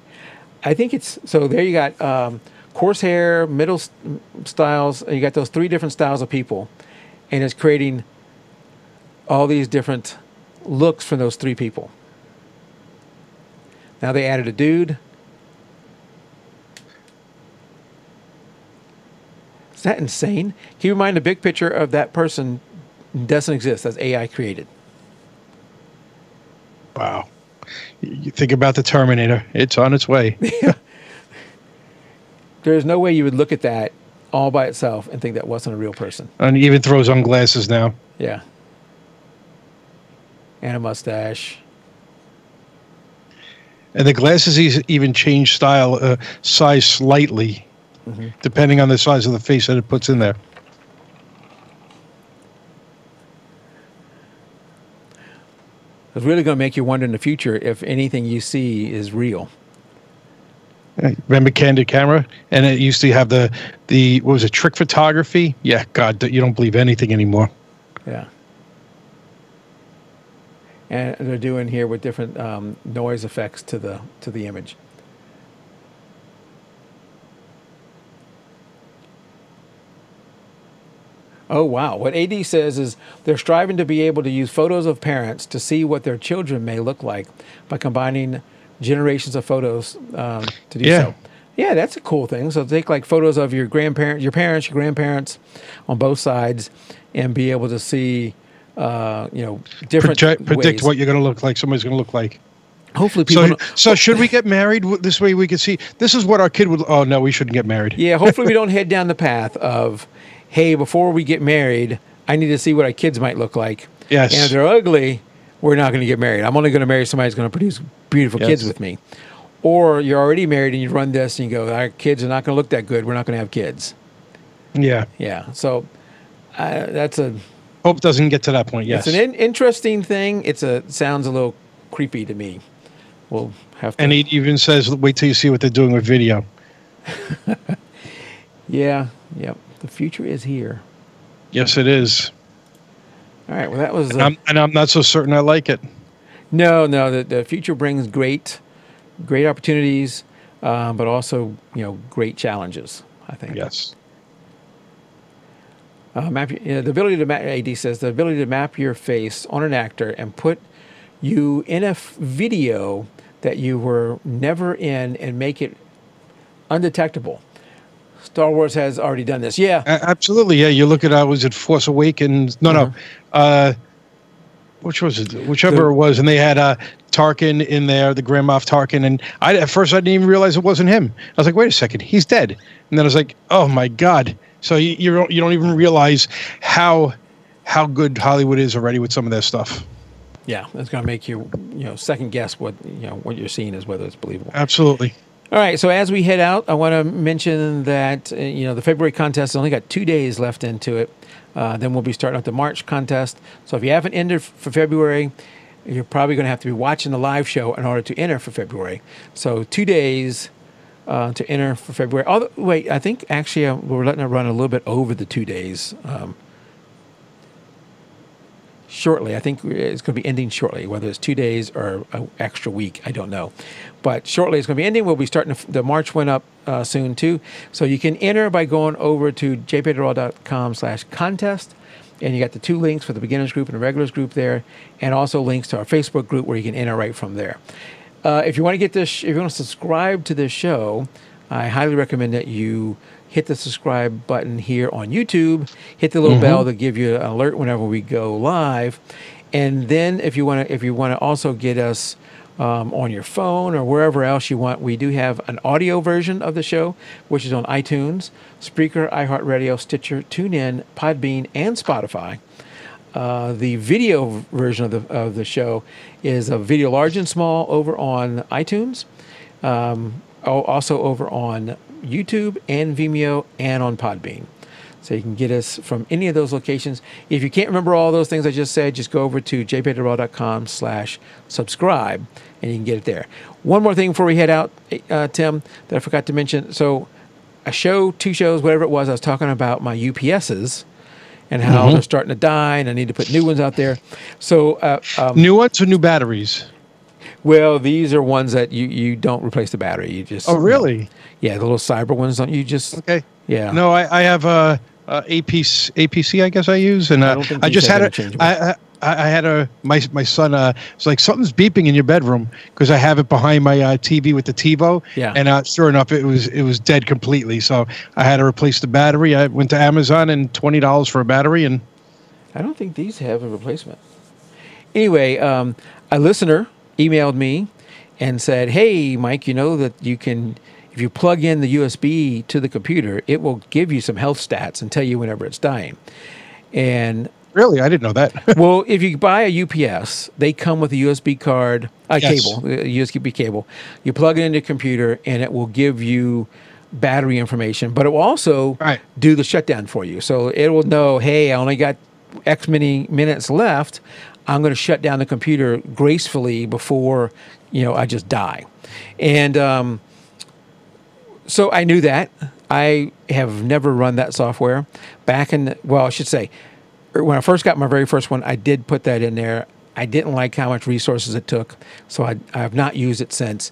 I think so there you got coarse hair, middle styles. You got those 3 different styles of people. And it's creating all these different looks from those 3 people. Now they added a dude. Is that insane? Keep in mind the big picture of that person doesn't exist. That's AI created. Wow. You think about the Terminator. It's on its way. There's no way you would look at that all by itself and think that wasn't a real person. And he even throws on glasses now. Yeah. And a mustache. And the glasses even change size slightly, depending on the size of the face that it puts in there. It's really going to make you wonder in the future if anything you see is real. Remember Candid Camera? And it used to have the what was it, trick photography? Yeah, God, you don't believe anything anymore. Yeah. And they're doing here with different noise effects to the image. Oh, wow. What AD says is they're striving to be able to use photos of parents to see what their children may look like by combining generations of photos to do so. Yeah, that's a cool thing. So take like photos of your grandparents, your parents, your grandparents on both sides, and be able to see, different predict ways. what you're going to look like, somebody's going to look like. Hopefully people... So should we get married? This way we can see, this is what our kid would... Oh, no, we shouldn't get married. Yeah, hopefully we don't head down the path of... hey, before we get married, I need to see what our kids might look like. Yes. And if they're ugly, we're not going to get married. I'm only going to marry somebody who's going to produce beautiful kids with me. Or you're already married and you run this and you go, our kids are not going to look that good. We're not going to have kids. Yeah. Yeah. So that's a... Hope doesn't get to that point, yes. It's an interesting thing. It sounds a little creepy to me. We'll have to... And he even says, wait till you see what they're doing with video. Yeah. Yep. The future is here. Yes, it is. All right. Well, that was... And I'm not so certain I like it. No. The future brings great opportunities, but also, great challenges, I think. Yes. The ability to map, AD says, the ability to map your face on an actor and put you in a video that you were never in and make it undetectable. Star Wars has already done this. Yeah. Absolutely. Yeah. You look at, was it Force Awakens? No. Which was it? Whichever it was. And they had Tarkin in there, the Grand Moff Tarkin. And at first, I didn't even realize it wasn't him. I was like, wait a second, he's dead. And then I was like, oh, my God. So you don't even realize how good Hollywood is already with some of their stuff. Yeah, it's going to make you, second guess what you're seeing is whether it's believable. Absolutely. All right, so as we head out, I want to mention that the February contest has only got 2 days left into it. Then we'll be starting up the March contest. So if you haven't entered for February, you're probably going to have to be watching the live show in order to enter for February. So 2 days to enter for February. Wait, I think actually we're letting it run a little bit over the 2 days. Shortly. I think it's going to be ending shortly, whether it's 2 days or an extra week. I don't know. But shortly it's going to be ending. We'll be starting the March one up soon too. So you can enter by going over to jpeg2RAW.com/contest. And you got the 2 links for the beginners group and the regulars group there. And also links to our Facebook group where you can enter right from there. If you want to get this, if you want to subscribe to this show, I highly recommend that you hit the subscribe button here on YouTube, hit the little bell to give you an alert whenever we go live. And then if you want to also get us on your phone or wherever else you want, we do have an audio version of the show, which is on iTunes, Spreaker, iHeartRadio, Stitcher, TuneIn, Podbean, and Spotify. The video version of the show is a video large and small over on iTunes, also over on YouTube and Vimeo and on Podbean. So you can get us from any of those locations. If you can't remember all those things I just said, just go over to jpeg2raw.com/subscribe and you can get it there. One more thing before we head out, Tim, that I forgot to mention. So a show, 2 shows, whatever it was, I was talking about my UPSs and how they're starting to die and I need to put new ones out there. So new ones or new batteries? Well, these are ones that you don't replace the battery. You just... Oh, really? Yeah, the little cyber ones, don't you just... Okay. Yeah. No, I have APC, I guess I use, and I just had my son was like, something's beeping in your bedroom because I have it behind my TV with the TiVo. Yeah. And sure enough, it was dead completely. So I had to replace the battery. I went to Amazon and $20 for a battery, and I don't think these have a replacement. Anyway, a listener emailed me and said, "Hey, Mike, you know that you can, if you plug in the USB to the computer, it will give you some health stats and tell you whenever it's dying." And really, I didn't know that. well, if you buy a UPS, they come with a USB card, cable, a USB cable. You plug it into your computer, and it will give you battery information, but it will also do the shutdown for you. So it will know, hey, I only got X many minutes left. I'm going to shut down the computer gracefully before, I just die. And so I knew that. I have never run that software. I should say, when I first got my very first one, I did put that in there. I didn't like how much resources it took, so I have not used it since.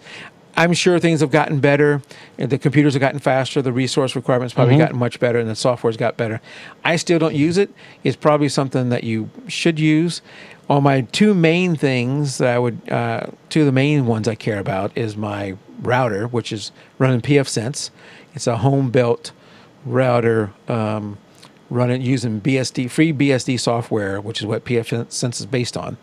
I'm sure things have gotten better, and the computers have gotten faster, the resource requirements probably gotten much better, and the software's got better. I still don't use it. It's probably something that you should use. On my 2 main things that I would, 2 of the main ones I care about is my router, which is running pfSense. It's a home-built router running using free BSD software, which is what pfSense is based on.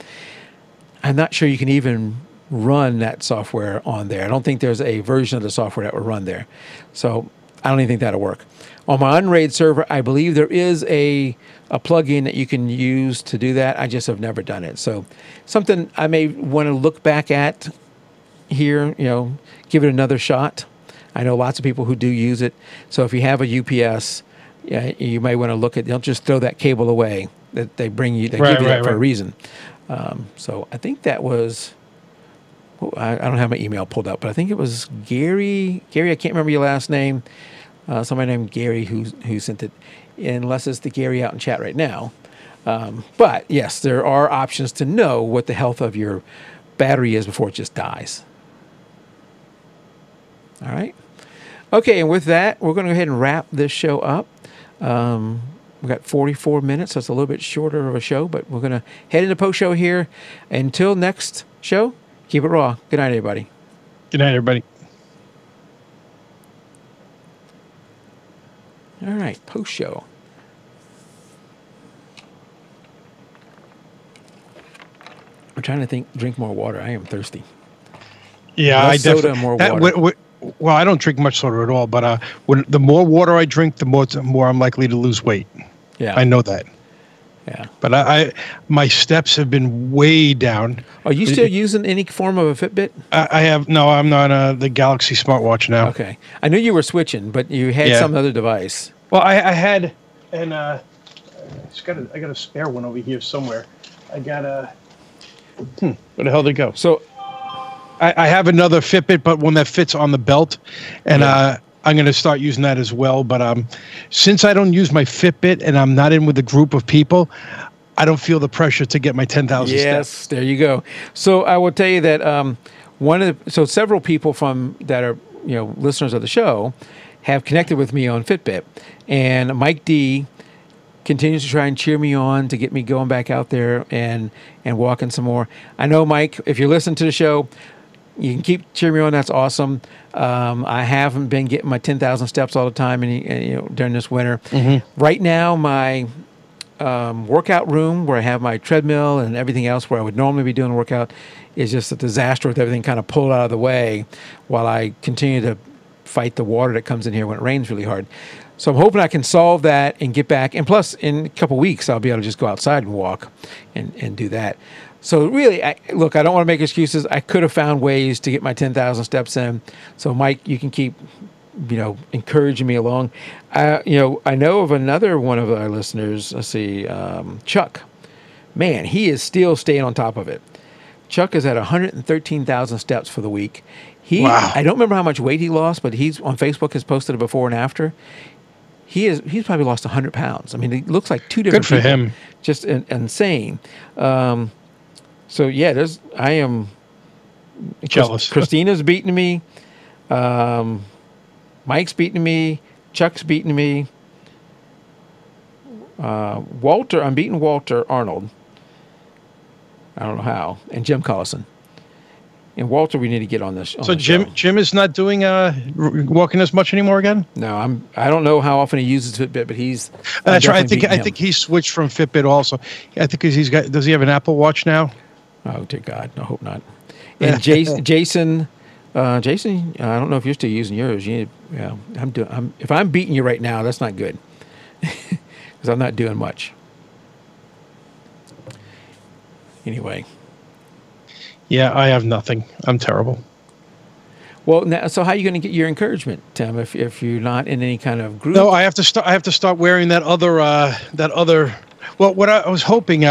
I'm not sure you can even run that software on there. I don't think there's a version of the software that will run there. So I don't even think that'll work. On my Unraid server, I believe there is a plugin that you can use to do that. I just have never done it. So something I may want to look back at here, give it another shot. I know lots of people who do use it. So if you have a UPS, you might want to look at, don't just throw that cable away that they bring you. They give you that for a reason. So I think that was... I don't have my email pulled up, but I think it was Gary. Gary, I can't remember your last name. Somebody named Gary who sent it, unless it's the Gary out in chat right now. But yes, there are options to know what the health of your battery is before it just dies. All right. Okay, and with that, we're going to go ahead and wrap this show up. We've got 44 minutes, so it's a little bit shorter of a show, but we're going to head into post-show here. Until next show, keep it raw. Good night, everybody. Good night, everybody. All right, post show. I'm trying to think. Drink more water. I am thirsty. Yeah, Less I soda, definitely. more water. Well, I don't drink much soda at all, but when the more water I drink, the more I'm likely to lose weight. Yeah, I know that. Yeah, but my steps have been way down. Are you still using any form of a Fitbit? I have no. I'm not the Galaxy smartwatch now. Okay, I knew you were switching, but you had some other device. Well, I had, and I got a spare one over here somewhere. I got a. Where the hell did it go? So. I have another Fitbit, but one that fits on the belt, and I'm going to start using that as well. But since I don't use my Fitbit and I'm not in with a group of people, I don't feel the pressure to get my 10,000 steps. Yes, there you go. So I will tell you that several people that are listeners of the show have connected with me on Fitbit, and Mike D continues to try and cheer me on to get me going back out there and walking some more. I know, Mike, if you listen to the show, you can keep cheering me on. That's awesome. I haven't been getting my 10,000 steps all the time, and during this winter. Mm-hmm. Right now, my workout room where I have my treadmill and everything else where I would normally be doing a workout is just a disaster with everything kind of pulled out of the way while I continue to fight the water that comes in here when it rains really hard. So I'm hoping I can solve that and get back. And plus, in a couple of weeks, I'll be able to just go outside and walk and do that. So really, I don't want to make excuses. I could have found ways to get my 10,000 steps in. So Mike, you can keep, encouraging me along. I know of another one of our listeners. Let's see, Chuck. Man, he is still staying on top of it. Chuck is at 113,000 steps for the week. Wow. I don't remember how much weight he lost, but he's on Facebook has posted a before and after. He's probably lost 100 pounds. I mean, it looks like two different people. Good for him. Just insane. So yeah, I am jealous. Christina's beating me. Mike's beating me. Chuck's beating me. Walter, I'm beating Walter Arnold. I don't know how. And Jim Collison. And Walter, we need to get on this. So Jim is not doing walking as much anymore again? No, I don't know how often he uses Fitbit, but he's. That's right. I think he switched from Fitbit also. I think does he have an Apple Watch now? Oh dear God, I hope not. And Jason, I don't know if you're still using yours. If I'm beating you right now, that's not good because I'm not doing much. Anyway. Yeah, I have nothing. I'm terrible. Well, now, so how are you going to get your encouragement, Tim? If you're not in any kind of group? No, I have to start wearing that other. Well, what I was hoping.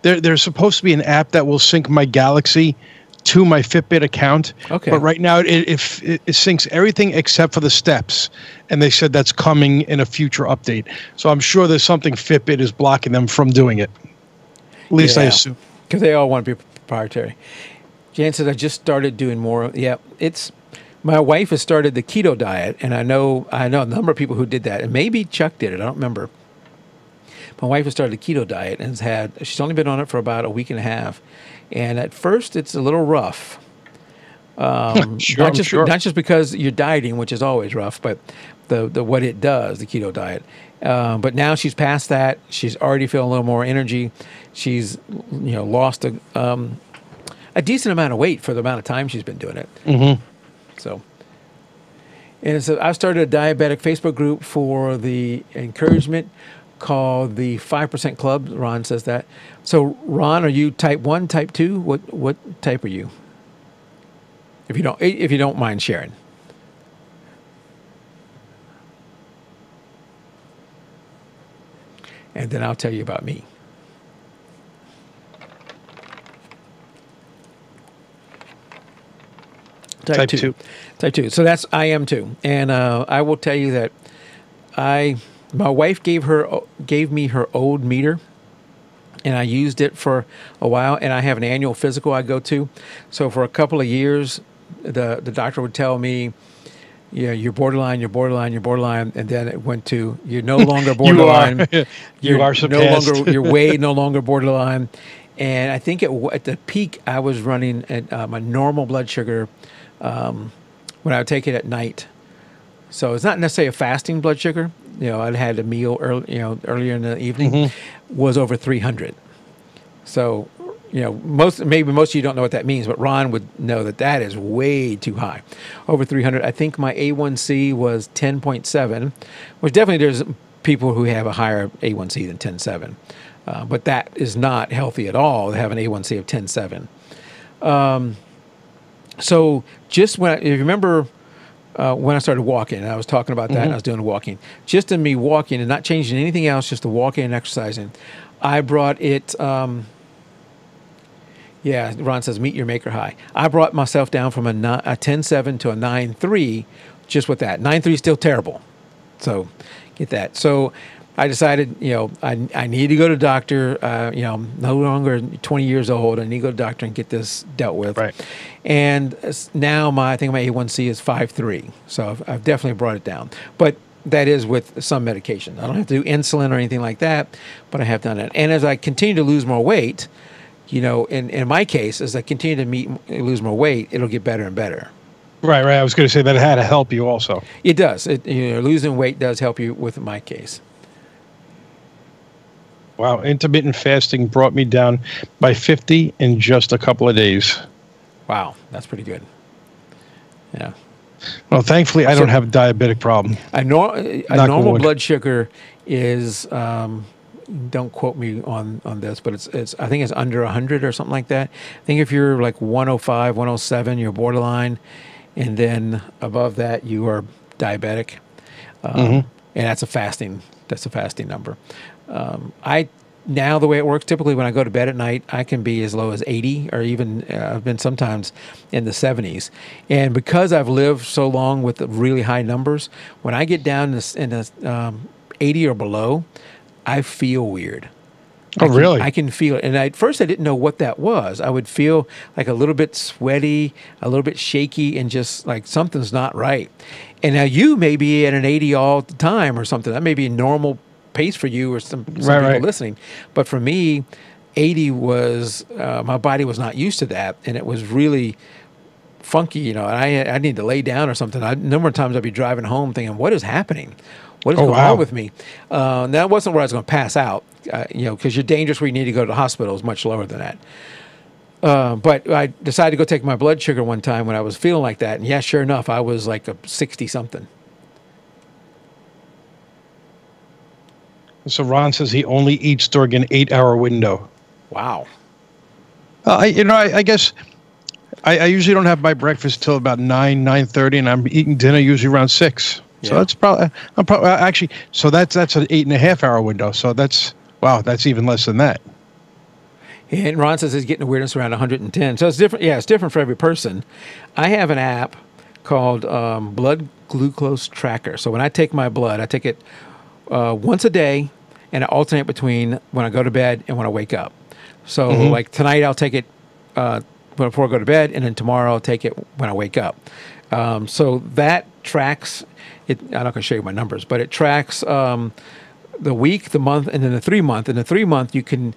There's supposed to be an app that will sync my Galaxy to my Fitbit account. Okay. But right now it syncs everything except for the steps, and they said that's coming in a future update. So I'm sure there's something Fitbit is blocking them from doing it. At least I assume. Because they all want to be proprietary. Jan said, I just started doing more. Yeah, my wife has started the keto diet, and I know a number of people who did that, and maybe Chuck did it. I don't remember. My wife has started a keto diet and she's only been on it for about a week and a half. And at first it's a little rough. Not just because you're dieting, which is always rough, but the what it does, the keto diet. But now she's past that. She's already feeling a little more energy. She's lost a decent amount of weight for the amount of time she's been doing it. Mm-hmm. So I've started a diabetic Facebook group for the encouragement called the 5% Club. Ron says that. So Ron, are you type 1, type 2? What type are you? If you don't mind sharing. And then I'll tell you about me. Type 2. Type 2. So I am too. And I will tell you that my wife gave me her old meter, and I used it for a while, and I have an annual physical I go to. So for a couple of years, the doctor would tell me, you're borderline, and then it went to you're no longer borderline. you are surpassed. No longer, you're way no longer borderline. And I think at the peak, I was running at my normal blood sugar when I would take it at night. So it's not necessarily a fasting blood sugar. I'd had a meal earlier in the evening, was over 300. So, maybe most of you don't know what that means, but Ron would know that is way too high. Over 300. I think my A1C was 10.7, which definitely there's people who have a higher A1C than 10.7. But that is not healthy at all to have an A1C of 10.7. So just if you remember when I started walking, and I was talking about that, and I was doing the walking, just in me walking and not changing anything else, just the walking and exercising, I brought it... Yeah, Ron says, meet your maker high. I brought myself down from a 10.7 to a 9.3 just with that. 9.3 is still terrible. So get that. So I decided, I need to go to the doctor. I'm no longer 20 years old. I need to go to the doctor and get this dealt with. Right. And now I think my A1C is 5.3. So I've definitely brought it down. But that is with some medication. I don't have to do insulin or anything like that, but I have done it. And as I continue to lose more weight, in my case, as I continue to lose more weight, it'll get better and better. Right. I was going to say that it had to help you also. It does. Losing weight does help you with my case. Wow. Intermittent fasting brought me down by 50 in just a couple of days. Wow. That's pretty good. Yeah. Well, thankfully, I don't have a diabetic problem. A normal blood sugar is... don't quote me on this, but it's I think it's under 100 or something like that. I think if you're like 105, 107, you're borderline, and then above that you are diabetic, and that's a fasting number. Now the way it works, typically when I go to bed at night, I can be as low as 80, or even I've been sometimes in the 70s. And because I've lived so long with the really high numbers, when I get down in 80 or below, I feel weird. Really? I can feel it. And at first I didn't know what that was. I would feel like a little bit sweaty, a little bit shaky, and just like something's not right. And now you may be at an 80 all the time or something. That may be a normal pace for you or some people listening. But for me, 80 was, my body was not used to that. And it was really funky, and I need to lay down or something. A number of times I'd be driving home thinking, what is happening? What is going on with me? That wasn't where I was going to pass out, because you're dangerous where you need to go to the hospital is much lower than that. But I decided to go take my blood sugar one time when I was feeling like that. And yeah, sure enough, I was like a 60-something. So Ron says he only eats during an 8-hour window. Wow. I guess I usually don't have my breakfast till about 9:30, and I'm eating dinner usually around 6. So that's probably actually. So that's an 8.5 hour window. So that's even less than that. And Ron says he's getting a weirdness around 110. So it's different. Yeah, it's different for every person. I have an app called Blood Glucose Tracker. So when I take my blood, I take it once a day, and I alternate between when I go to bed and when I wake up. So like tonight, I'll take it before I go to bed, and then tomorrow I'll take it when I wake up. So that tracks it. I'm not going to show you my numbers, but it tracks the week, the month, and then the 3-month. And the 3-month you can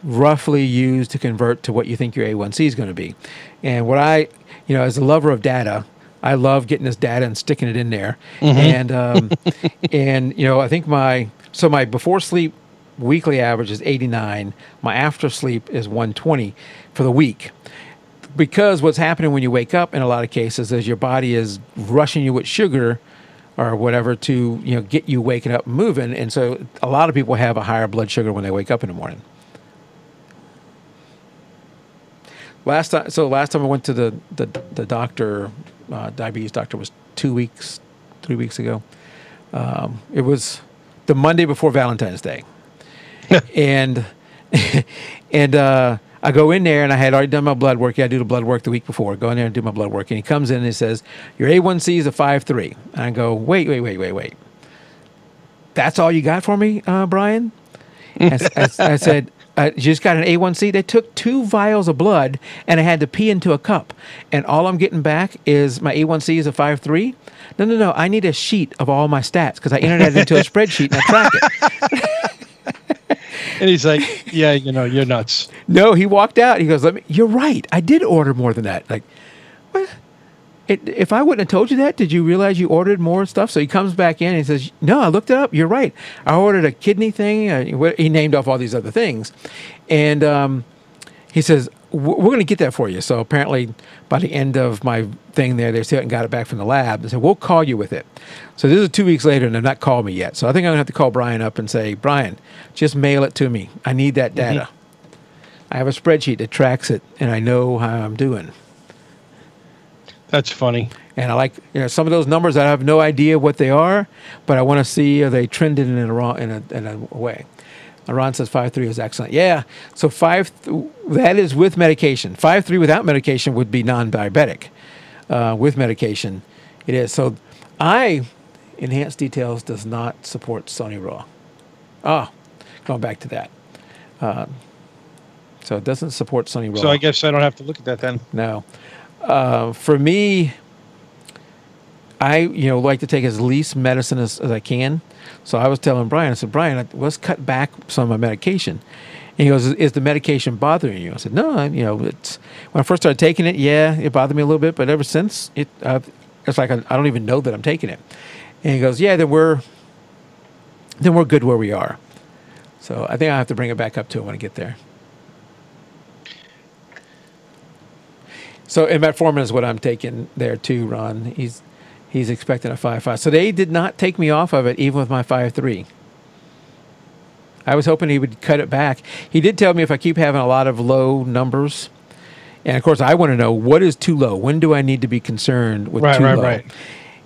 roughly use to convert to what you think your A1C is going to be. And what as a lover of data, I love getting this data and sticking it in there. And I think my before sleep weekly average is 89. My after sleep is 120 for the week. Because what's happening when you wake up in a lot of cases is your body is rushing you with sugar or whatever to get you waking up and moving, and so a lot of people have a higher blood sugar when they wake up in the morning. Last time I went to the doctor, diabetes doctor, was 3 weeks ago. It was the Monday before Valentine's Day, and I go in there, and I had already done my blood work. I do the blood work the week before. Go in there and do my blood work. And he comes in and he says, your A1C is a 5.3. And I go, wait. That's all you got for me, Brian? I said, you just got an A1C? They took 2 vials of blood, and I had to pee into a cup. And all I'm getting back is my A1C is a 5.3? No. I need a sheet of all my stats because I entered that into a spreadsheet and I track it. And he's like, yeah, you're nuts. No, he walked out. He goes, you're right. I did order more than that. Like, what? if I wouldn't have told you that, did you realize you ordered more stuff? So he comes back in and he says, no, I looked it up. You're right. I ordered a kidney thing. He named off all these other things. And he says, we're going to get that for you. So apparently by the end of my thing there, they still hadn't got it back from the lab. They said, we'll call you with it. So this is 2 weeks later, and they've not called me yet. So I think I'm going to have to call Brian up and say, Brian, just mail it to me. I need that data. Mm-hmm. I have a spreadsheet that tracks it, and I know how I'm doing. That's funny. And I like some of those numbers. I have no idea what they are, but I want to see are they trended in a way. Ron says 5.3 is excellent. Yeah. So that is with medication. 5.3 without medication would be non-diabetic. With medication, it is. So Enhanced Details does not support Sony RAW. Going back to that. So it doesn't support Sony RAW. So I guess I don't have to look at that then. No. For me, I like to take as least medicine as I can. So I was telling Brian, I said, Brian, let's cut back some of my medication. And he goes, is the medication bothering you? I said, no, it's when I first started taking it, yeah, it bothered me a little bit, but ever since it's like I don't even know that I'm taking it. And he goes, yeah, then we're good where we are. So I think I have to bring it back up to it when I get there. So and metformin is what I'm taking there too, Ron. He's expecting a 5.5. So they did not take me off of it, even with my 5.3. I was hoping he would cut it back. He did tell me if I keep having a lot of low numbers, and of course I want to know what is too low. When do I need to be concerned with too low? Right.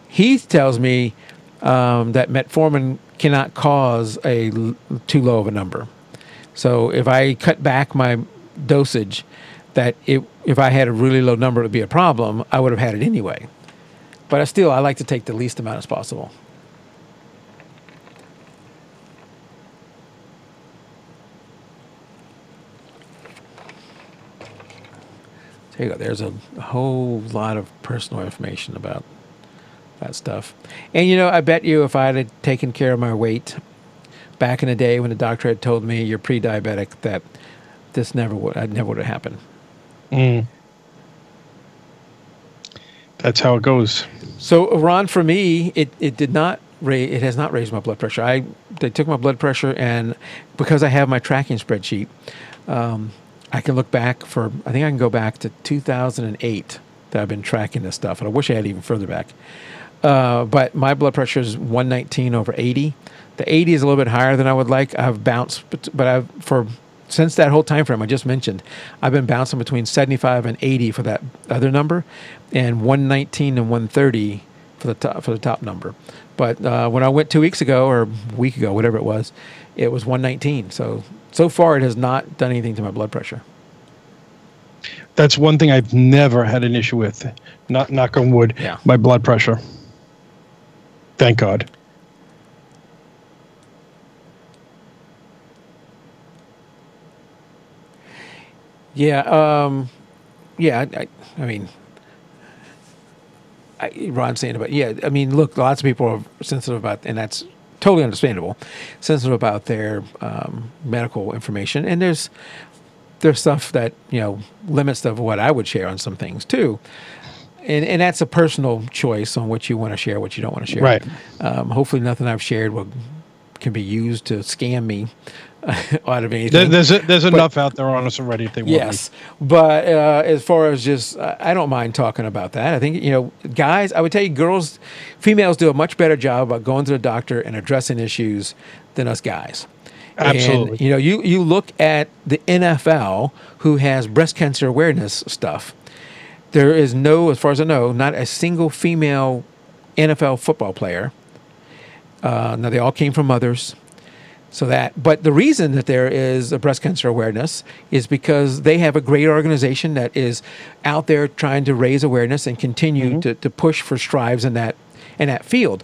He tells me that metformin cannot cause a too low of a number. So if I cut back my dosage, that if I had a really low number, it would be a problem. I would have had it anyway. But I like to take the least amount as possible. There you go. There's a whole lot of personal information about that stuff. And, I bet you if I had taken care of my weight back in the day when the doctor had told me you're pre-diabetic, that this never would have happened. Mm. That's how it goes. So, Ron, for me, it did not it has not raised my blood pressure. They took my blood pressure, and because I have my tracking spreadsheet, I can look back I think I can go back to 2008 that I've been tracking this stuff, and I wish I had even further back. But my blood pressure is 119/80. The 80 is a little bit higher than I would like. I've bounced, but since that whole time frame I just mentioned, I've been bouncing between 75 and 80 for that other number, and 119 and 130 for the top number. But when I went 2 weeks ago or a week ago, whatever it was 119. So far it has not done anything to my blood pressure. That's one thing I've never had an issue with. Knock on wood. Yeah. My blood pressure. Thank God. Yeah, I mean, Ron's saying about, I mean, look, lots of people are sensitive about, and that's totally understandable, sensitive about their medical information. And there's stuff that, limits of what I would share on some things too. And that's a personal choice on what you want to share, what you don't want to share. Right. Hopefully nothing I've shared can be used to scam me out of anything. There's enough out there on us already. If they want. Yes, but as far as just, I don't mind talking about that. I think guys, I would tell you, females do a much better job about going to the doctor and addressing issues than us guys. Absolutely. And, you look at the NFL, who has breast cancer awareness stuff. There is as far as I know, not a single female NFL football player. Now they all came from mothers. But the reason that there is a breast cancer awareness is because they have a great organization that is out there trying to raise awareness and continue to push for strides in that field.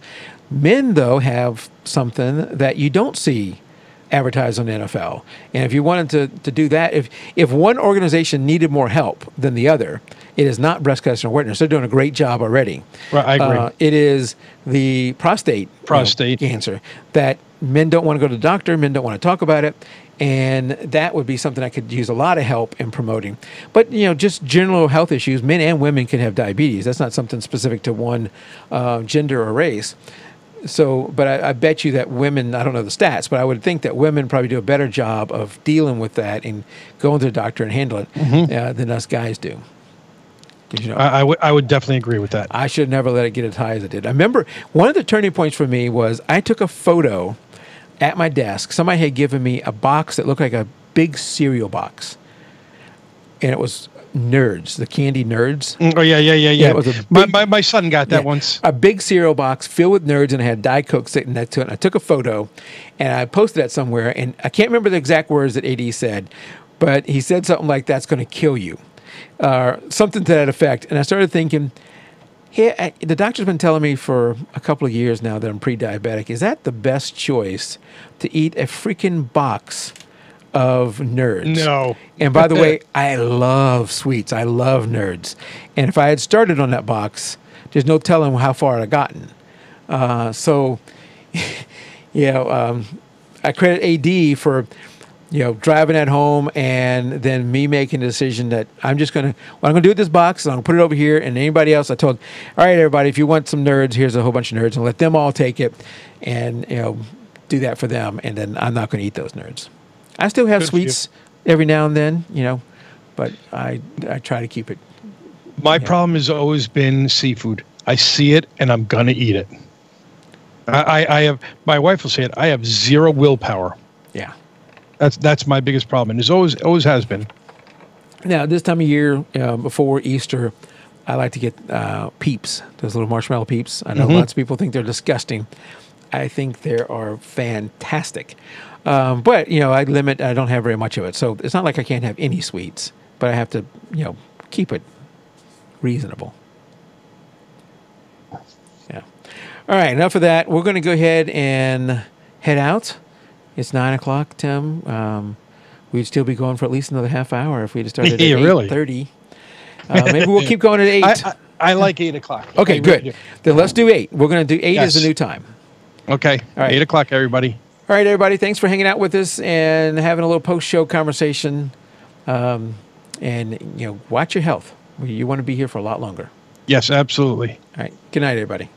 Men, though, have something that you don't see advertised on the NFL. And if you wanted to do that, if one organization needed more help than the other, it is not breast cancer awareness. They're doing a great job already. Right, I agree. It is the prostate cancer that men don't want to go to the doctor. Men don't want to talk about it. And that would be something I could use a lot of help in promoting. But, just general health issues, men and women can have diabetes. That's not something specific to one gender or race. So, but I bet you that women, I don't know the stats, but I would think that women probably do a better job of dealing with that and going to the doctor and handle it than us guys do. I would definitely agree with that. I should never let it get as high as it did. I remember one of the turning points for me was I took a photo at my desk. Somebody had given me a box that looked like a big cereal box. And it was Nerds, the candy Nerds. Oh, yeah. It was a big, my son got that once. A big cereal box filled with Nerds, and it had Diet Coke sitting next to it. And I took a photo, and I posted that somewhere. And I can't remember the exact words that AD said, but he said something like, "That's going to kill you," something to that effect. And I started thinking, hey, the doctor's been telling me for a couple of years now that I'm pre-diabetic. Is that the best choice to eat a freaking box of Nerds? No. And by the way, I love sweets. I love Nerds. And if I had started on that box, there's no telling how far I'd gotten. So, I credit AD for, driving at home and then me making the decision that I'm just going to, what I'm going to do with this box, I'm going to put it over here. And anybody else, I told, all right, everybody, if you want some Nerds, here's a whole bunch of Nerds, and let them all take it and, do that for them. And then I'm not going to eat those Nerds. I still have sweets every now and then, but I try to keep it. My problem has always been seafood. I see it and I'm going to eat it. I have, my wife will say it, I have zero willpower. Yeah. That's my biggest problem. And it always has been. Now, this time of year, before Easter, I like to get Peeps, those little marshmallow Peeps. I know lots of people think they're disgusting. I think they are fantastic. But, I don't have very much of it. So it's not like I can't have any sweets, but I have to, keep it reasonable. Yeah. All right, enough of that. We're going to go ahead and head out. It's 9 o'clock, Tim. We'd still be going for at least another half hour if we just started at 8:30. Maybe we'll keep going at 8. I like 8 o'clock. Okay, good. Then let's do 8. We're going to do 8 as the new time. Okay. All right. 8 o'clock, everybody. All right, everybody. Thanks for hanging out with us and having a little post-show conversation. And, watch your health. You want to be here for a lot longer. Yes, absolutely. All right. Good night, everybody.